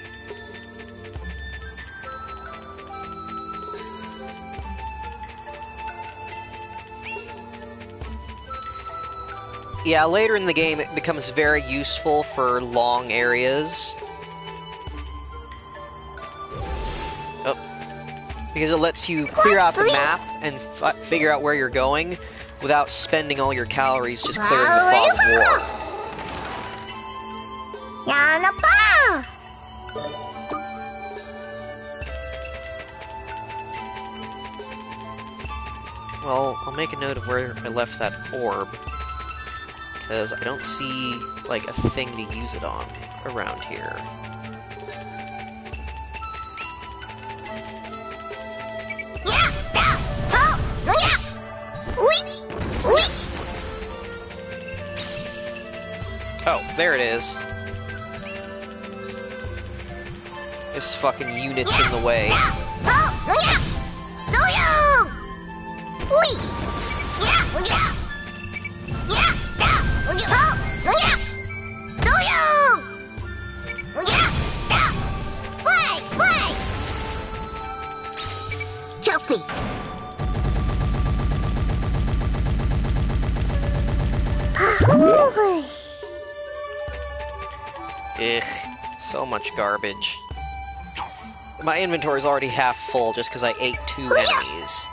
Speaker 1: Yeah, later in the game it becomes very useful for long areas. Oh. Because it lets you clear out the map and figure out where you're going without spending all your calories just clearing the fog of war. Well, I'll make a note of where I left that orb, because I don't see, like, a thing to use it on around here. Oh, there it is. This fucking unit's in the way. Ugh, so much garbage. My inventory's already half full just because I ate 2 enemies.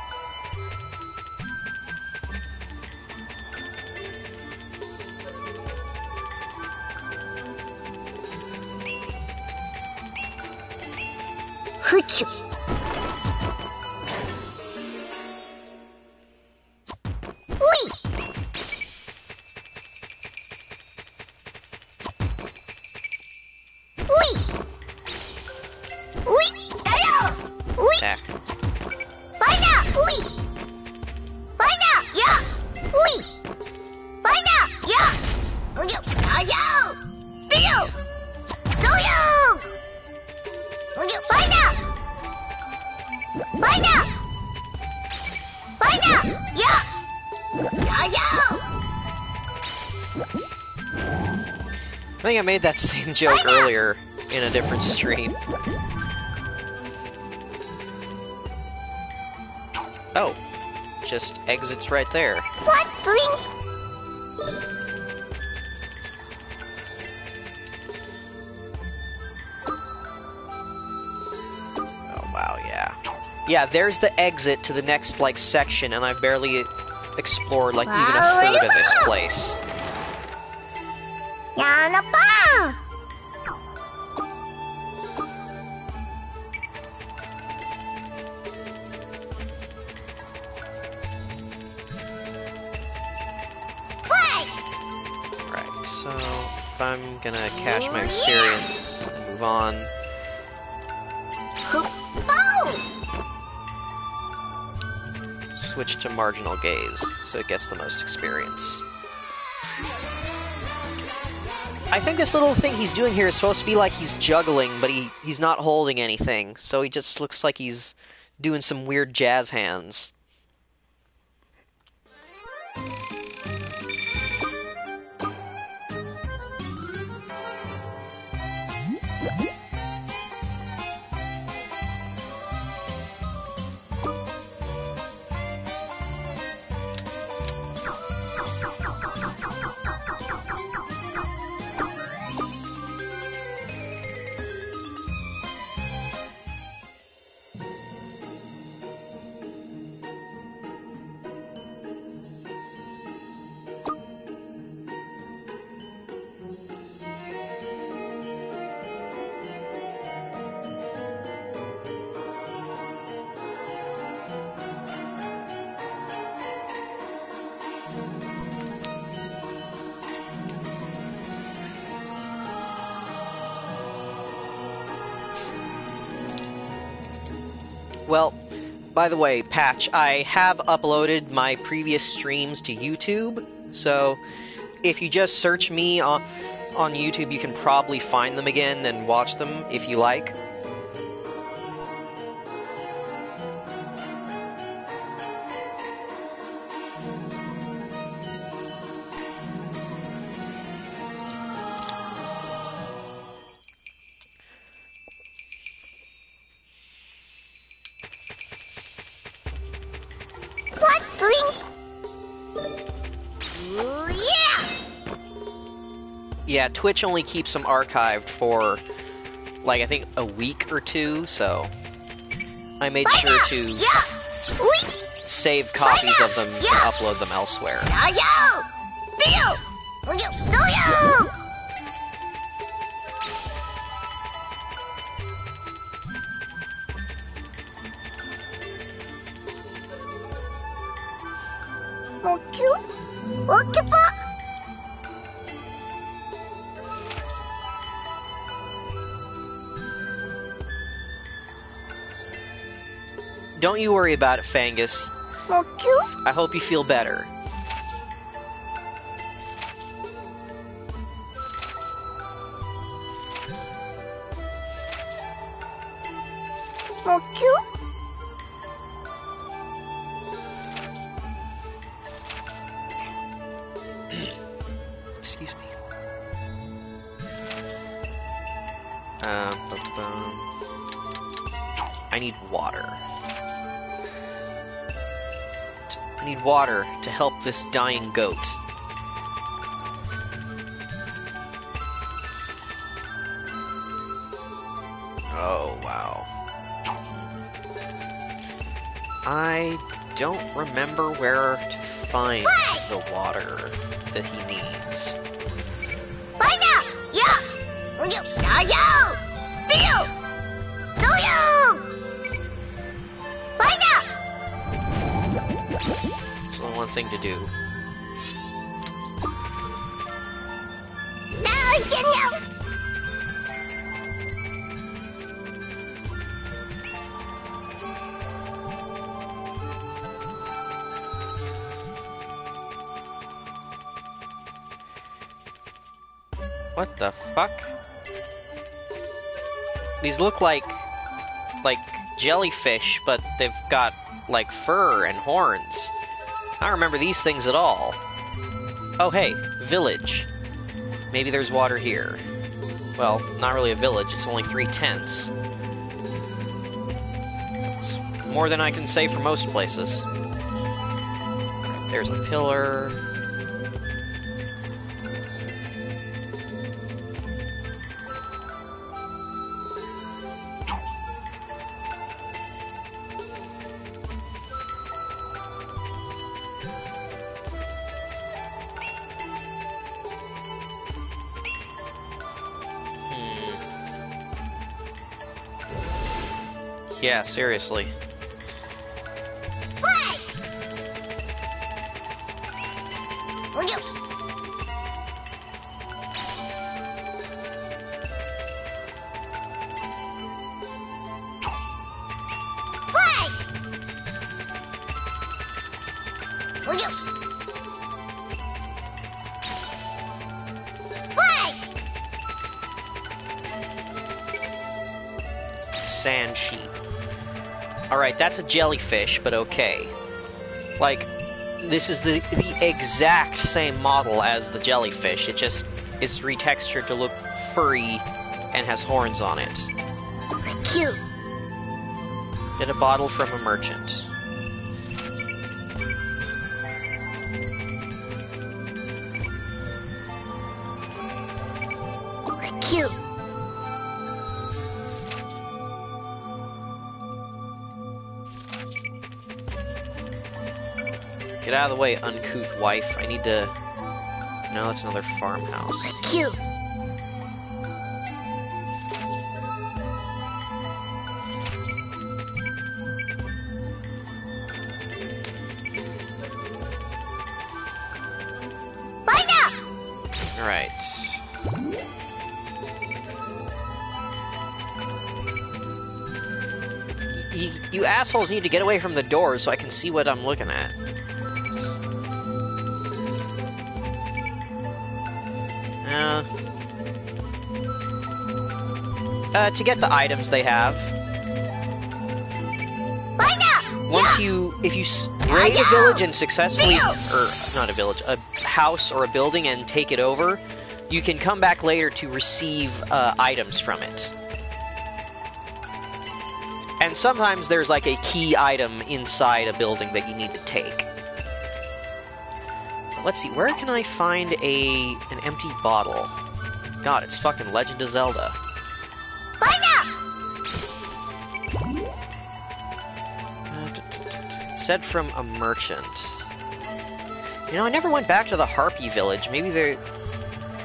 Speaker 1: I think I made that same joke earlier in a different stream. Oh, just exits right there. Oh wow, yeah. Yeah, there's the exit to the next, like, section, and I barely explored, like, even a third of this place. Right, so if I'm gonna cache my experience and move on. Switch to marginal gaze, so it gets the most experience. I think this little thing he's doing here is supposed to be like he's juggling, but he's not holding anything, so he just looks like he's doing some weird jazz hands. Well, by the way, Patch, I have uploaded my previous streams to YouTube, so if you just search me on YouTube, you can probably find them again and watch them if you like. Yeah, Twitch only keeps them archived for, like, I think a week or two, so I made sure to save copies of them and upload them elsewhere. Don't you worry about it, Fangus. I hope you feel better. Excuse me. I need water. I need water to help this dying goat. Oh, wow. I don't remember where to find the water that he needs. It's only one thing to do. What the fuck? These look like jellyfish, but they've got like fur and horns. I don't remember these things at all. Oh hey, village. Maybe there's water here. Well, not really a village, it's only 3 tents. It's more than I can say for most places. There's a pillar. Yeah, seriously. Sand sheep. Alright, that's a jellyfish, but okay. Like, this is the exact same model as the jellyfish. It just is retextured to look furry and has horns on it.
Speaker 5: Cute.
Speaker 1: Get a bottle from a merchant.
Speaker 5: Cute.
Speaker 1: Get out of the way, uncouth wife. I need to... No, that's another farmhouse.
Speaker 5: Cute.
Speaker 1: Alright. You assholes need to get away from the doors so I can see what I'm looking at. To get the items they have. If you raid a village and successfully, or not a village, a house or a building and take it over, you can come back later to receive items from it. And sometimes there's like a key item inside a building that you need to take. Let's see, where can I find an empty bottle? God, it's fucking Legend of Zelda. Said from a merchant. You know, I never went back to the Harpy Village. Maybe there...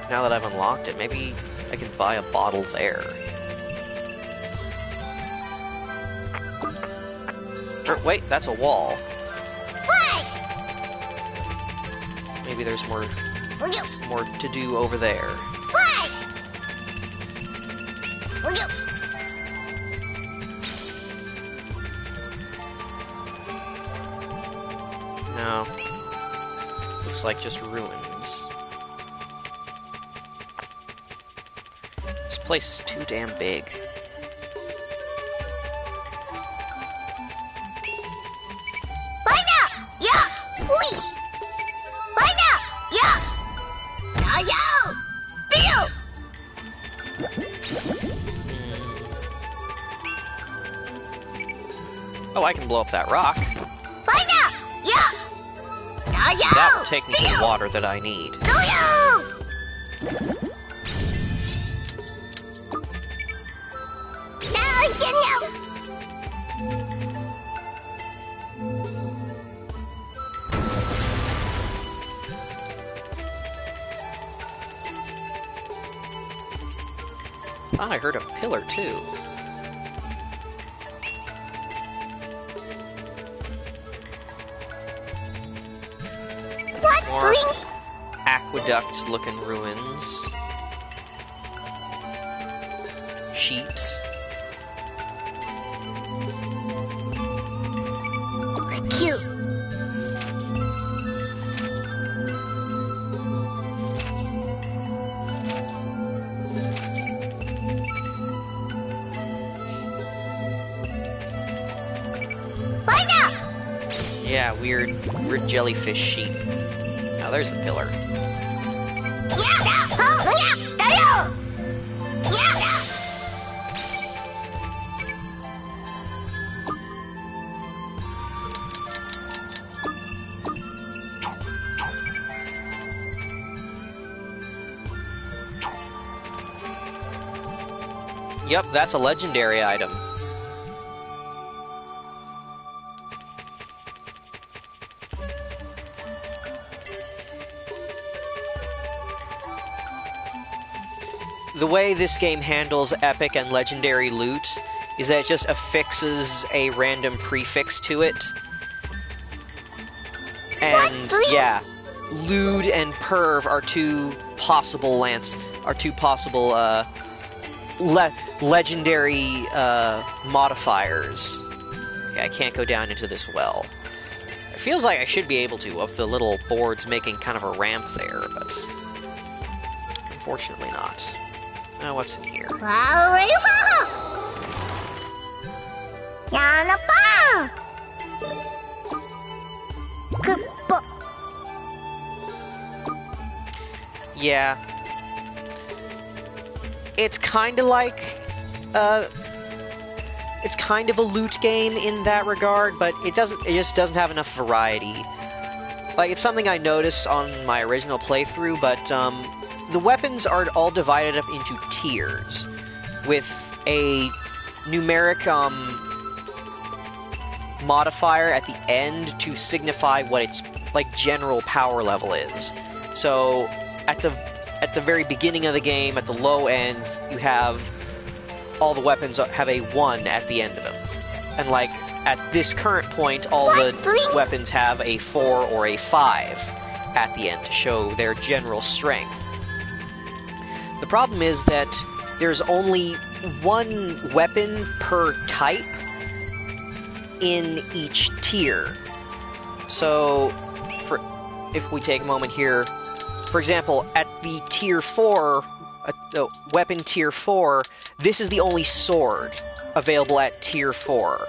Speaker 1: Now that I've unlocked it, maybe I can buy a bottle there. Wait, that's a wall. Maybe there's more to do over there. No. Looks like just ruins. This place is too damn big. Oh, I can blow up that rock. That will take me to the water that I need. Ah, I heard a pillar too. More aqueduct-looking ruins. Sheeps.
Speaker 2: Cute.
Speaker 1: Yeah, weird jellyfish sheep. Now there's the pillar. Yep, that's a legendary item. The way this game handles epic and legendary loot is that it just affixes a random prefix to it. And yeah, lewd and perv are two possible legendary modifiers. Okay, I can't go down into this well. It feels like I should be able to, with the little boards making kind of a ramp there, but unfortunately not. Now, what's in here? Yeah. It's kind of like, it's kind of a loot game in that regard, but it just doesn't have enough variety. Like, it's something I noticed on my original playthrough, but, the weapons are all divided up into tiers, with a numeric, modifier at the end to signify what its, like, general power level is. So, at the very beginning of the game, at the low end, you have all the weapons have a 1 at the end of them. And, like, at this current point, all the weapons have a 4 or a 5 at the end to show their general strength. The problem is that there's only 1 weapon per type in each tier. So, if we take a moment here, for example, at the tier 4, the weapon tier 4, this is the only sword available at tier 4.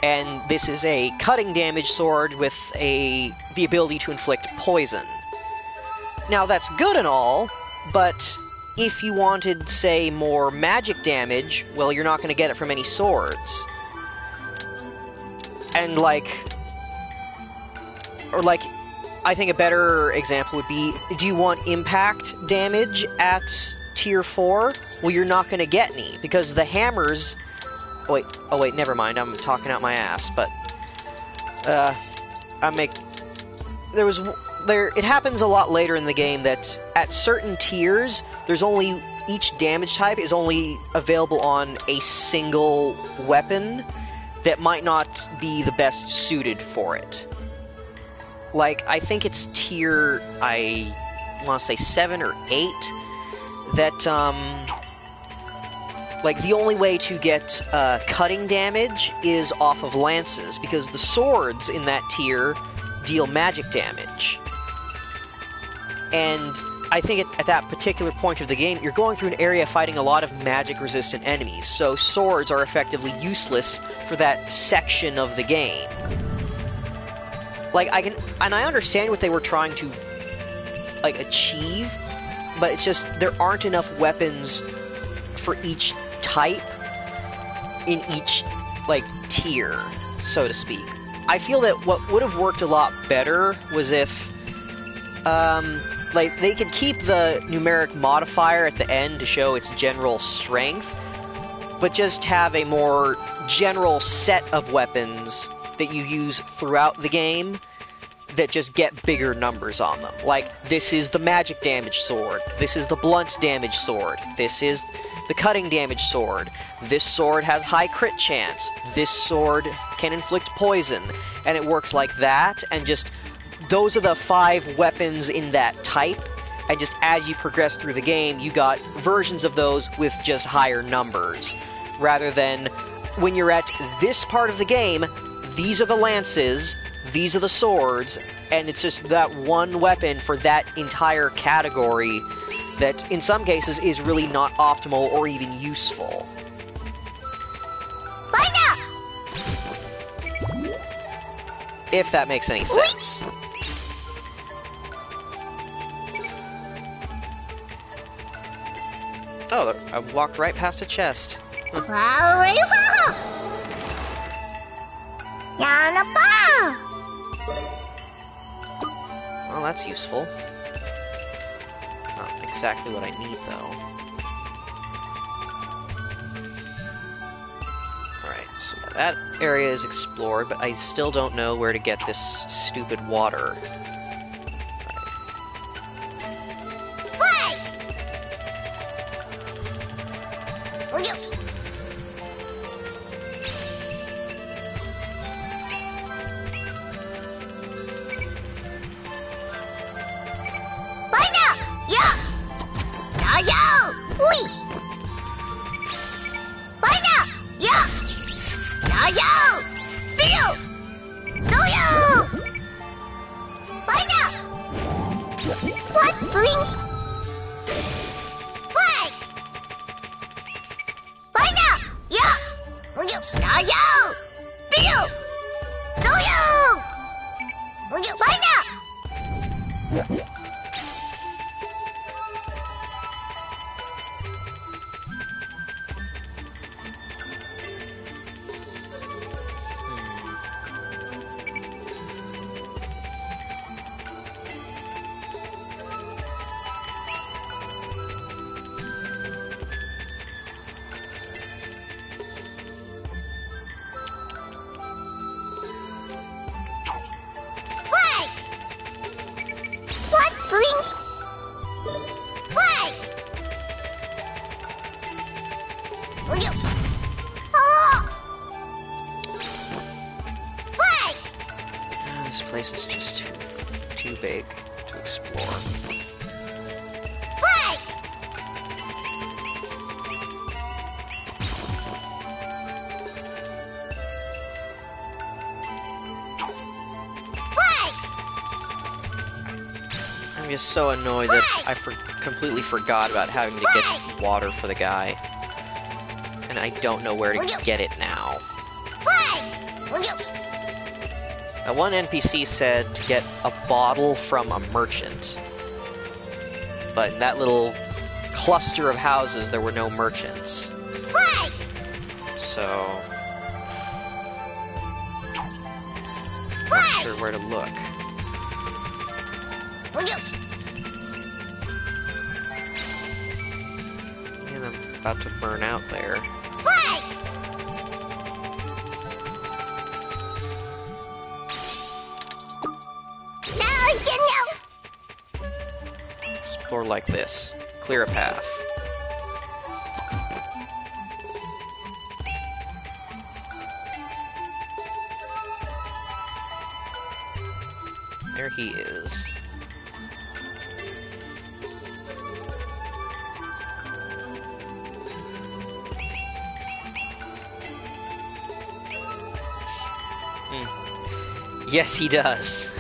Speaker 1: And this is a cutting damage sword with the ability to inflict poison. Now, that's good and all, but if you wanted, say, more magic damage, well, you're not going to get it from any swords. And, like... Or, like, I think a better example would be, do you want impact damage at Tier 4? Well, you're not going to get any, because the hammers... Oh wait, never mind, I'm talking out my ass, but... It happens a lot later in the game that at certain tiers, each damage type is only available on a single weapon that might not be the best suited for it. Like, I think it's tier, I want to say 7 or 8, that, like, the only way to get cutting damage is off of lances, because the swords in that tier deal magic damage. And I think at that particular point of the game, you're going through an area fighting a lot of magic-resistant enemies, so swords are effectively useless for that section of the game. Like, I understand what they were trying to, like, achieve, but it's just, there aren't enough weapons for each type in each, like, tier, so to speak. I feel that what would have worked a lot better was if, like, they could keep the numeric modifier at the end to show its general strength, but just have a more general set of weapons that you use throughout the game that just get bigger numbers on them. Like, this is the magic damage sword, this is the blunt damage sword, this is the cutting damage sword, this sword has high crit chance, this sword can inflict poison, and it works like that, and just, those are the 5 weapons in that type, and just as you progress through the game, you got versions of those with just higher numbers, rather than, when you're at this part of the game, these are the lances, these are the swords, and it's just that one weapon for that entire category that, in some cases, is really not optimal or even useful. If that makes any sense. Oh, I walked right past a chest. Well, that's useful. Not exactly what I need, though. Alright, so that area is explored, but I still don't know where to get this stupid water. This place is just too big to explore. I'm just so annoyed that I completely forgot about having to get water for the guy. And I don't know where to get it now. Now, one NPC said to get a bottle from a merchant. But in that little cluster of houses, there were no merchants. So... I'm not sure where to look. And I'm about to burn out there. Explore like this. Clear a path. There he is. Yes, he does.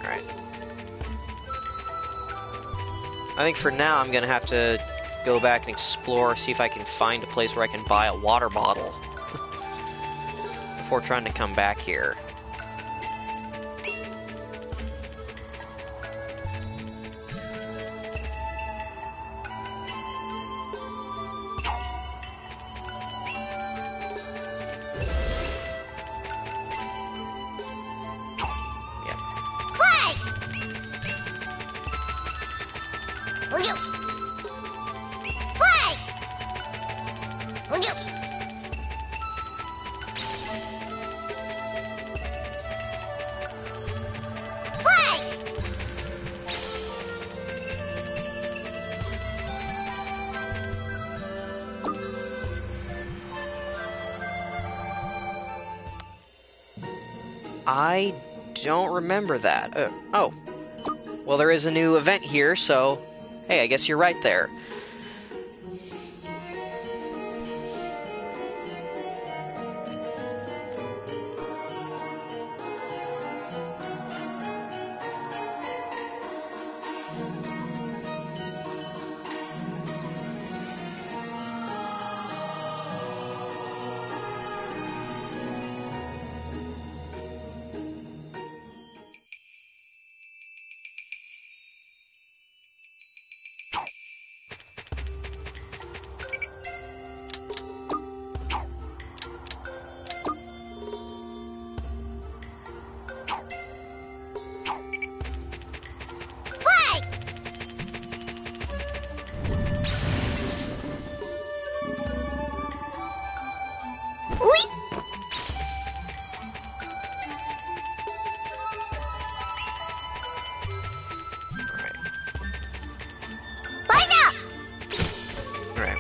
Speaker 1: Alright. I think for now I'm gonna have to go back and explore, see if I can find a place where I can buy a water bottle before trying to come back here. I don't remember that. Oh. Well, there is a new event here, so... Hey, I guess you're right there.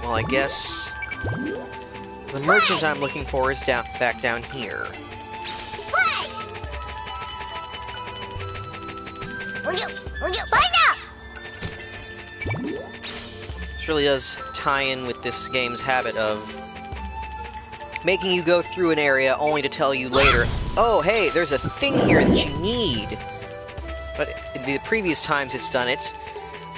Speaker 1: Well, I guess the merchant I'm looking for is back down here. This really does tie in with this game's habit of making you go through an area only to tell you later, oh, hey, there's a thing here that you need. But the previous times it's done it,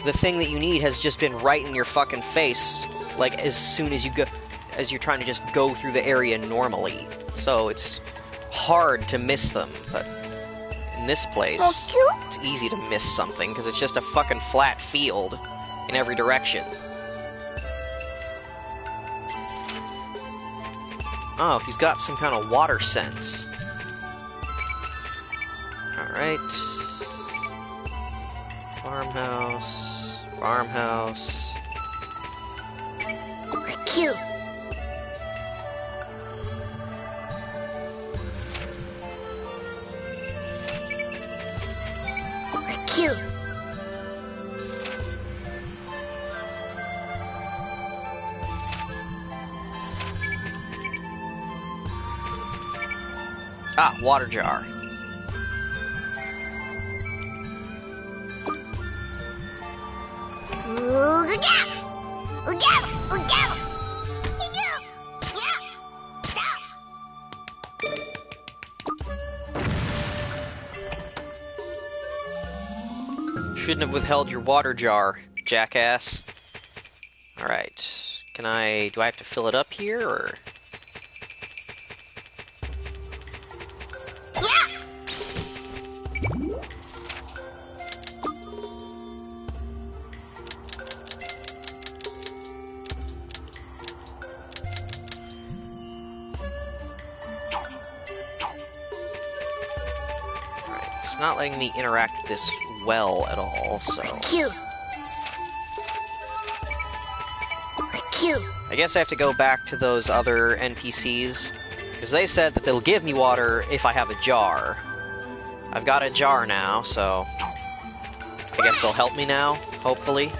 Speaker 1: the thing that you need has just been right in your fucking face, like as soon as you're trying to just go through the area normally. So it's hard to miss them, but in this place, it's easy to miss something, because it's just a fucking flat field in every direction. Oh, he's got some kind of water sense. Alright. Farmhouse. Farmhouse.
Speaker 5: Cute. Cute.
Speaker 1: Ah, water jar. Shouldn't have withheld your water jar, jackass. Alright. Do I have to fill it up here, or...? it's not letting me interact with this well at all, so... I guess I have to go back to those other NPCs, because they said that they'll give me water if I have a jar. I've got a jar now, so... I guess they'll help me now, hopefully.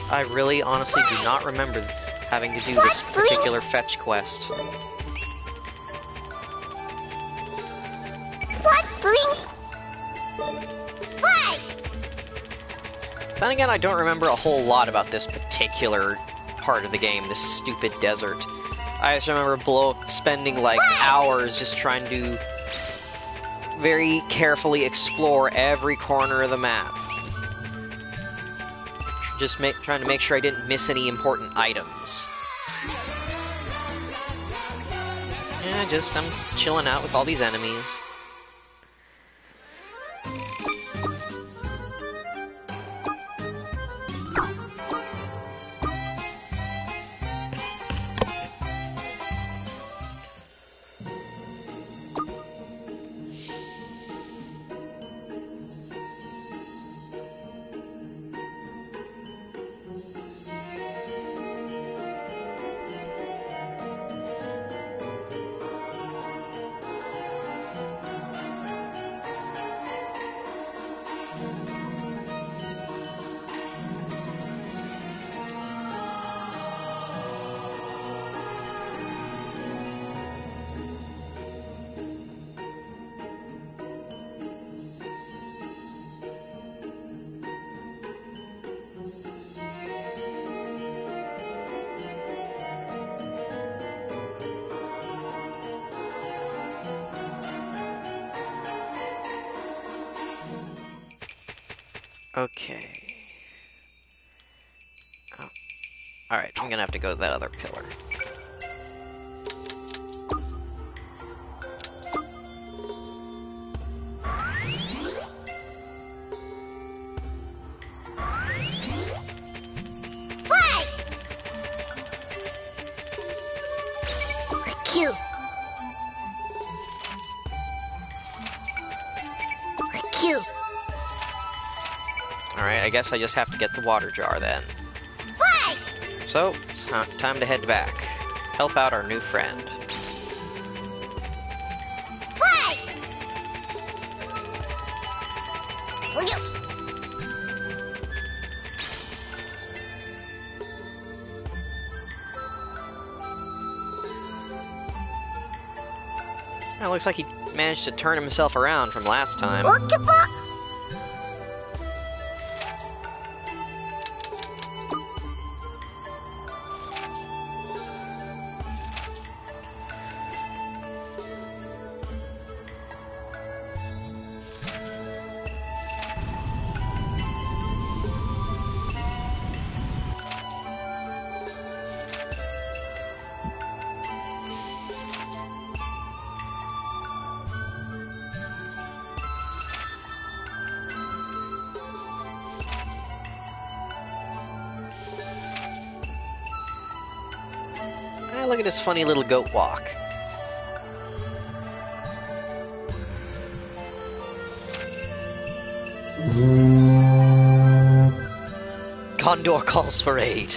Speaker 1: I really, honestly do not remember having to do this particular fetch quest. Then again, I don't remember a whole lot about this particular part of the game, this stupid desert. I just remember spending like hours just trying to very carefully explore every corner of the map. Just trying to make sure I didn't miss any important items. Yeah, I'm chilling out with all these enemies. Okay. Oh. Alright, I'm gonna have to go to that other pillar. Alright, I guess I just have to get the water jar then. So, it's time to head back. Help out our new friend. It looks like he managed to turn himself around from last time. Look at his funny little goat walk. Condor calls for aid.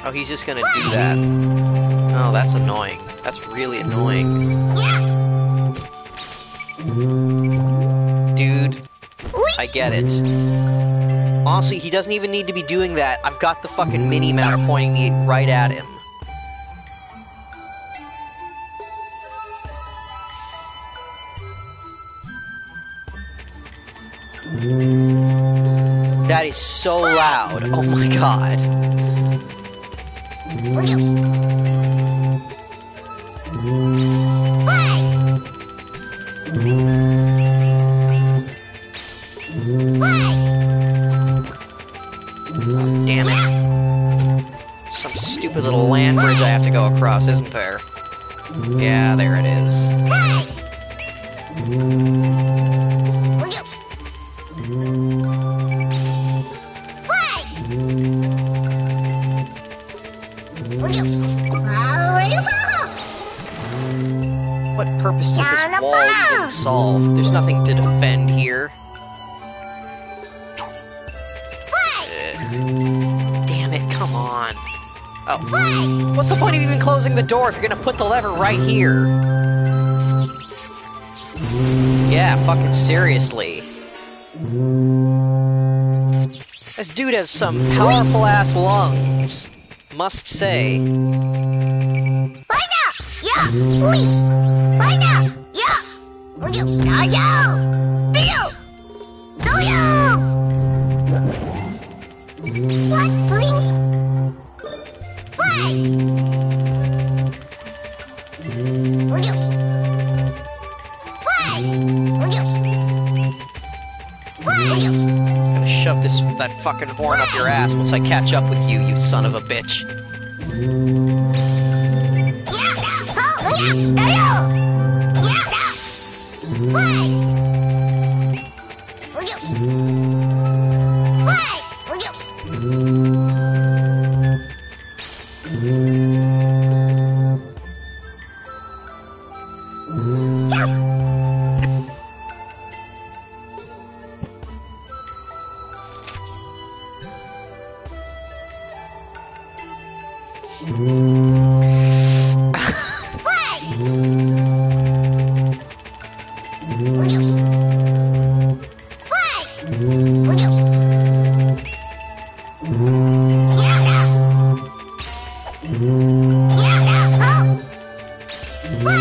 Speaker 1: Oh, he's just gonna do that. Oh, that's annoying. That's really annoying. Dude, I get it. Honestly, he doesn't even need to be doing that. I've got the fucking mini-map pointing right at him. That is so loud. Oh my god. Oh, damn it. Some stupid little land bridge I have to go across, isn't there? Yeah, there it is. What purpose does this wall even solve? There's nothing to defend here. Damn it, come on. Oh. What's the point of even closing the door if you're gonna put the lever right here? Yeah, fucking seriously. This dude has some powerful-ass lungs. Must say. Gonna shove that fucking horn up your ass once I catch up with you, you son of a bitch.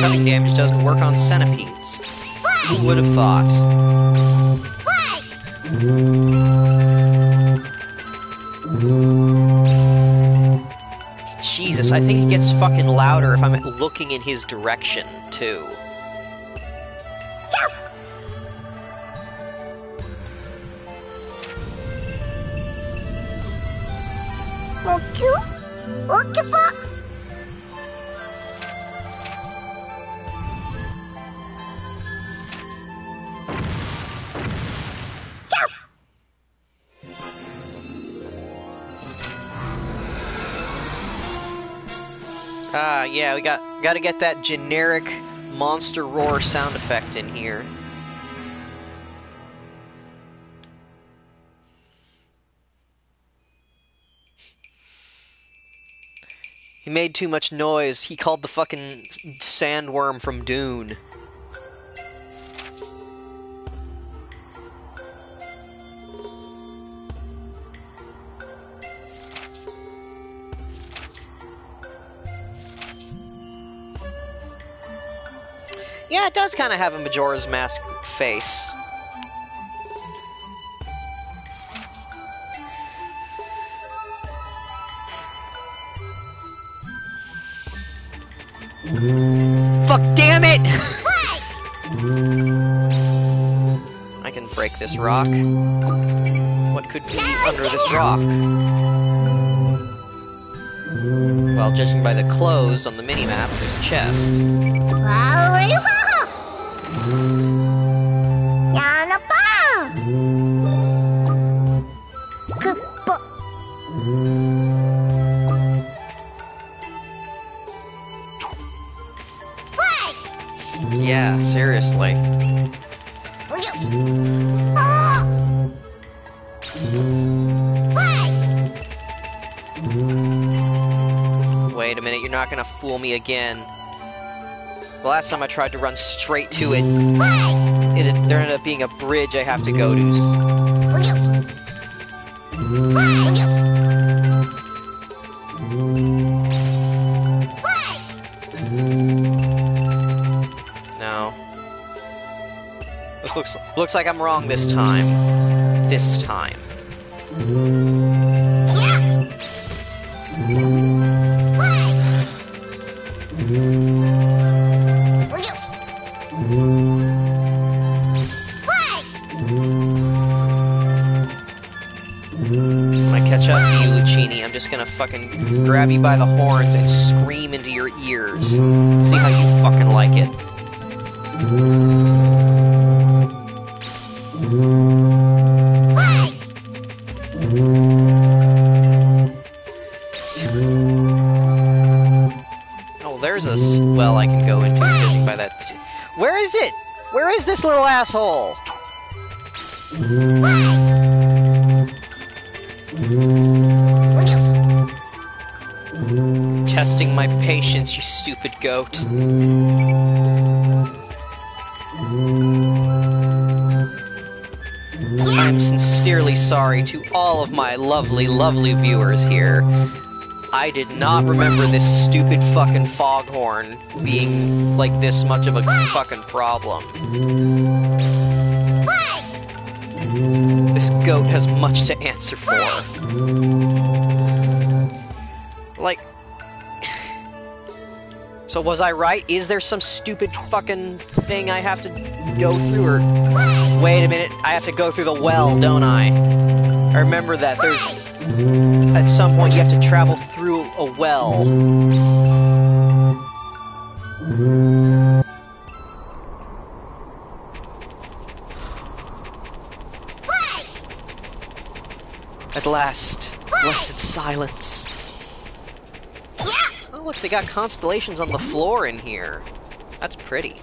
Speaker 1: Cutting damage doesn't work on centipedes. Who would have thought? Jesus, I think it gets fucking louder if I'm looking in his direction, too. Yeah, we gotta get that generic monster roar sound effect in here. He made too much noise. He called the fucking sandworm from Dune. Yeah, it does kind of have a Majora's Mask face. Fuck, damn it! I can break this rock. What could be under this rock? Well, judging by the closed on the minimap, there's a chest. Yeah, seriously. Wait a minute, you're not gonna fool me again. The last time I tried to run straight to it, there ended up being a bridge I have to go to. No. This looks like I'm wrong this time. This time. catch up to you, Lucini. I'm just gonna fucking grab you by the horns and scream into your ears. See how you fucking like it. Oh, there's a well I can go into judging by that. Where is it? Where is this little asshole? Testing my patience, you stupid goat. I am sincerely sorry to all of my lovely, lovely viewers here. I did not remember this stupid fucking foghorn being like this much of a fucking problem. This goat has much to answer for. Like... So was I right? Is there some stupid fucking thing I have to go through, or... Wait a minute, I have to go through the well, don't I? I remember that there's... At some point you have to travel through a well. At last, blessed silence. Oh look, they got constellations on the floor in here. That's pretty.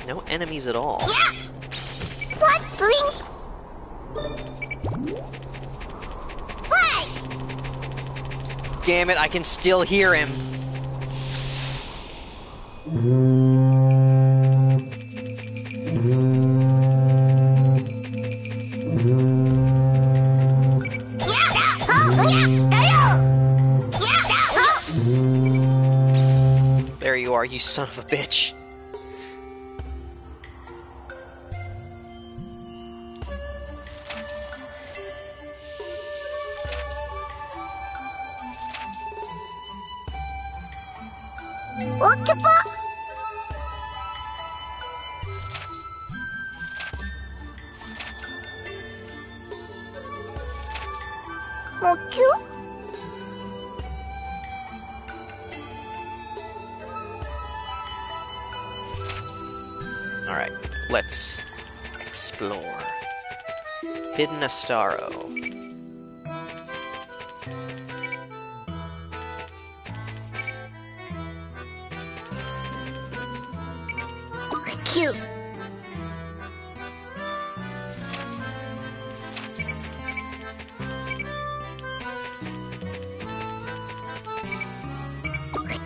Speaker 1: No enemies at all. Damn it, I can still hear him. There you are, you son of a bitch. Alright, let's explore. Hidden Astaro.
Speaker 5: Cute.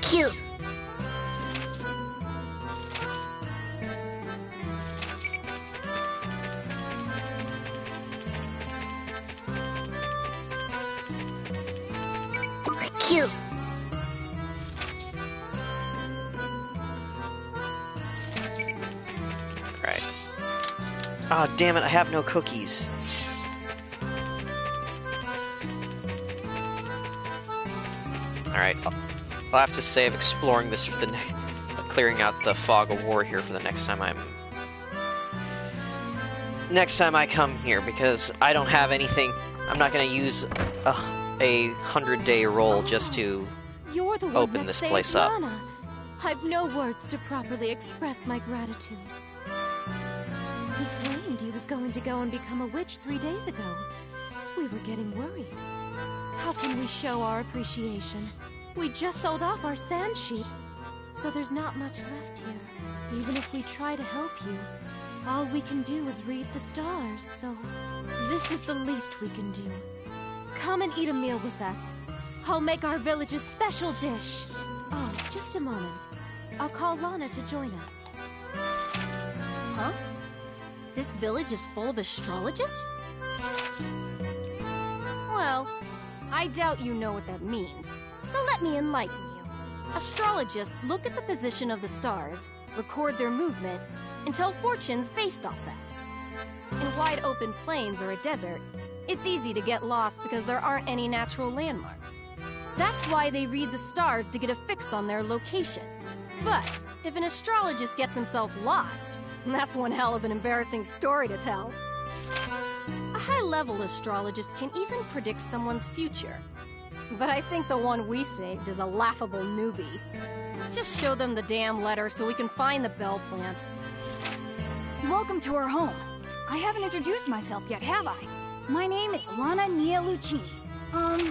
Speaker 5: Cute. Cute.
Speaker 1: Alright. Ah, damn it, I have no cookies. Alright, I'll have to save exploring this for the clearing out the fog of war here for the next time I come here, because I don't have anything. I'm not gonna use a 100-day roll just to
Speaker 3: You're the one
Speaker 1: open
Speaker 3: that
Speaker 1: this
Speaker 3: saved
Speaker 1: place up.
Speaker 3: Lana. I've no words to properly express my gratitude. He claimed he was going to go and become a witch 3 days ago. We were getting worried. How can we show our appreciation? We just sold off our sand sheep, so there's not much left here. Even if we try to help you, all we can do is read the stars, so this is the least we can do. Come and eat a meal with us. I'll make our village's special dish. Oh, just a moment. I'll call Lana to join us.
Speaker 5: Huh? This village is full of astrologists?
Speaker 3: Well, I doubt you know what that means, so let me enlighten you. Astrologists look at the position of the stars, record their movement, and tell fortunes based off that. In wide open plains or a desert, it's easy to get lost because there aren't any natural landmarks. That's why they read the stars to get a fix on their location. But If an astrologist gets himself lost, that's one hell of an embarrassing story to tell. A high-level astrologist can even predict someone's future. But I think the one we saved is a laughable newbie. Just show them the damn letter so we can find the bell plant.
Speaker 7: Welcome to our home. I haven't introduced myself yet, have I? My name is Lana Nia Lucchini.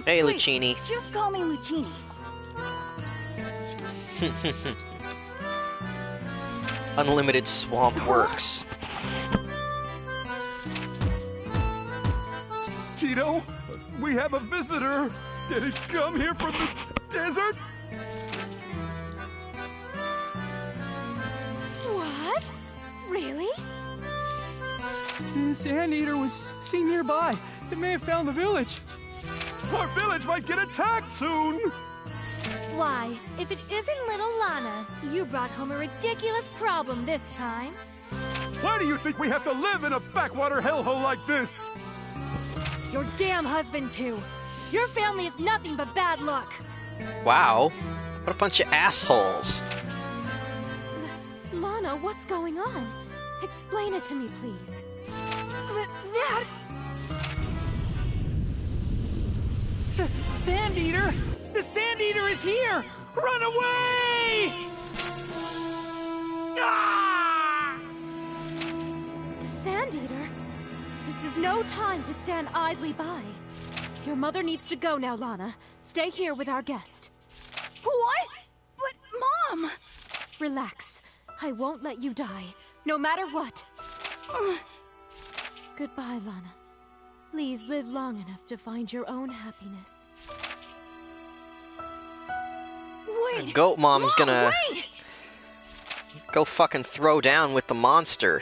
Speaker 1: Hey,
Speaker 7: please,
Speaker 1: Lucchini.
Speaker 7: Just call me Lucchini.
Speaker 1: Unlimited swamp works.
Speaker 8: Tito, we have a visitor. Did it come here from the desert?
Speaker 7: What? Really?
Speaker 9: This anteater was seen nearby. It may have found the village.
Speaker 8: Our village might get attacked soon.
Speaker 5: Why, if it isn't little Lana, you brought home a ridiculous problem this time.
Speaker 8: Why do you think we have to live in a backwater hellhole like this?
Speaker 5: Your damn husband, too. Your family is nothing but bad luck.
Speaker 1: Wow. What a bunch of assholes.
Speaker 5: Lana, what's going on? Explain it to me, please.
Speaker 7: That...
Speaker 9: Sand Eater! The Sand Eater is here! Run away! Ah!
Speaker 5: The Sand Eater? This is no time to stand idly by. Your mother needs to go now, Lana. Stay here with our guest.
Speaker 7: What? But, Mom!
Speaker 5: Relax. I won't let you die, no matter what. Goodbye, Lana. Please live long enough to find your own happiness.
Speaker 7: Wait!
Speaker 1: Goat Mom's
Speaker 7: Mom,
Speaker 1: gonna
Speaker 7: wait!
Speaker 1: go fucking throw down with the monster.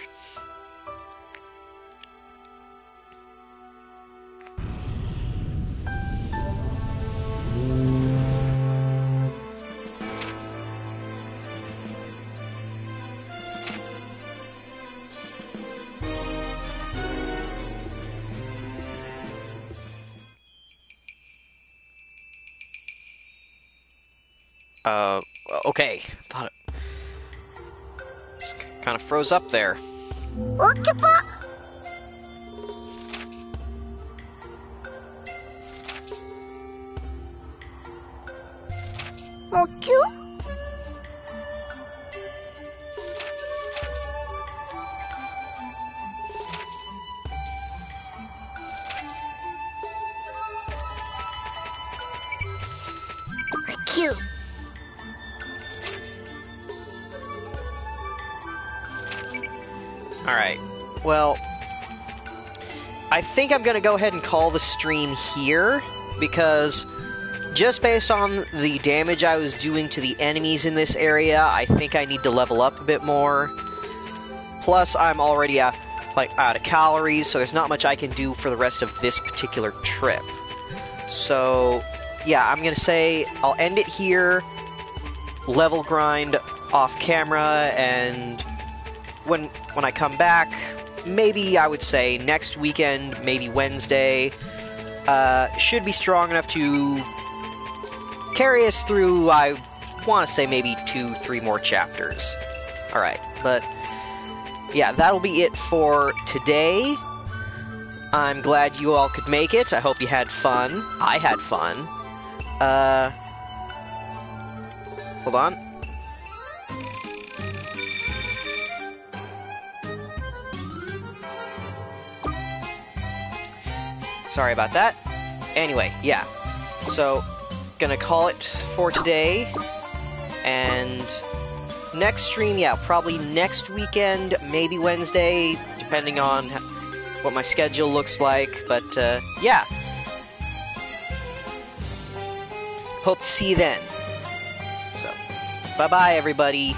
Speaker 1: Okay. Thought it just kind of froze up there. Alright, well, I think I'm going to go ahead and call the stream here, because just based on the damage I was doing to the enemies in this area, I think I need to level up a bit more. Plus, I'm already out of calories, so there's not much I can do for the rest of this particular trip. So, yeah, I'm going to say I'll end it here, level grind off camera, and when I come back, maybe I would say next weekend, maybe Wednesday, should be strong enough to carry us through, I want to say maybe 2-3 more chapters. Alright, but yeah, that'll be it for today. I'm glad you all could make it. I hope you had fun. I had fun. Hold on. Sorry about that. Anyway, yeah. So, gonna call it for today. And next stream, yeah, probably next weekend, maybe Wednesday, depending on what my schedule looks like. But, yeah. Hope to see you then. So, bye-bye, everybody.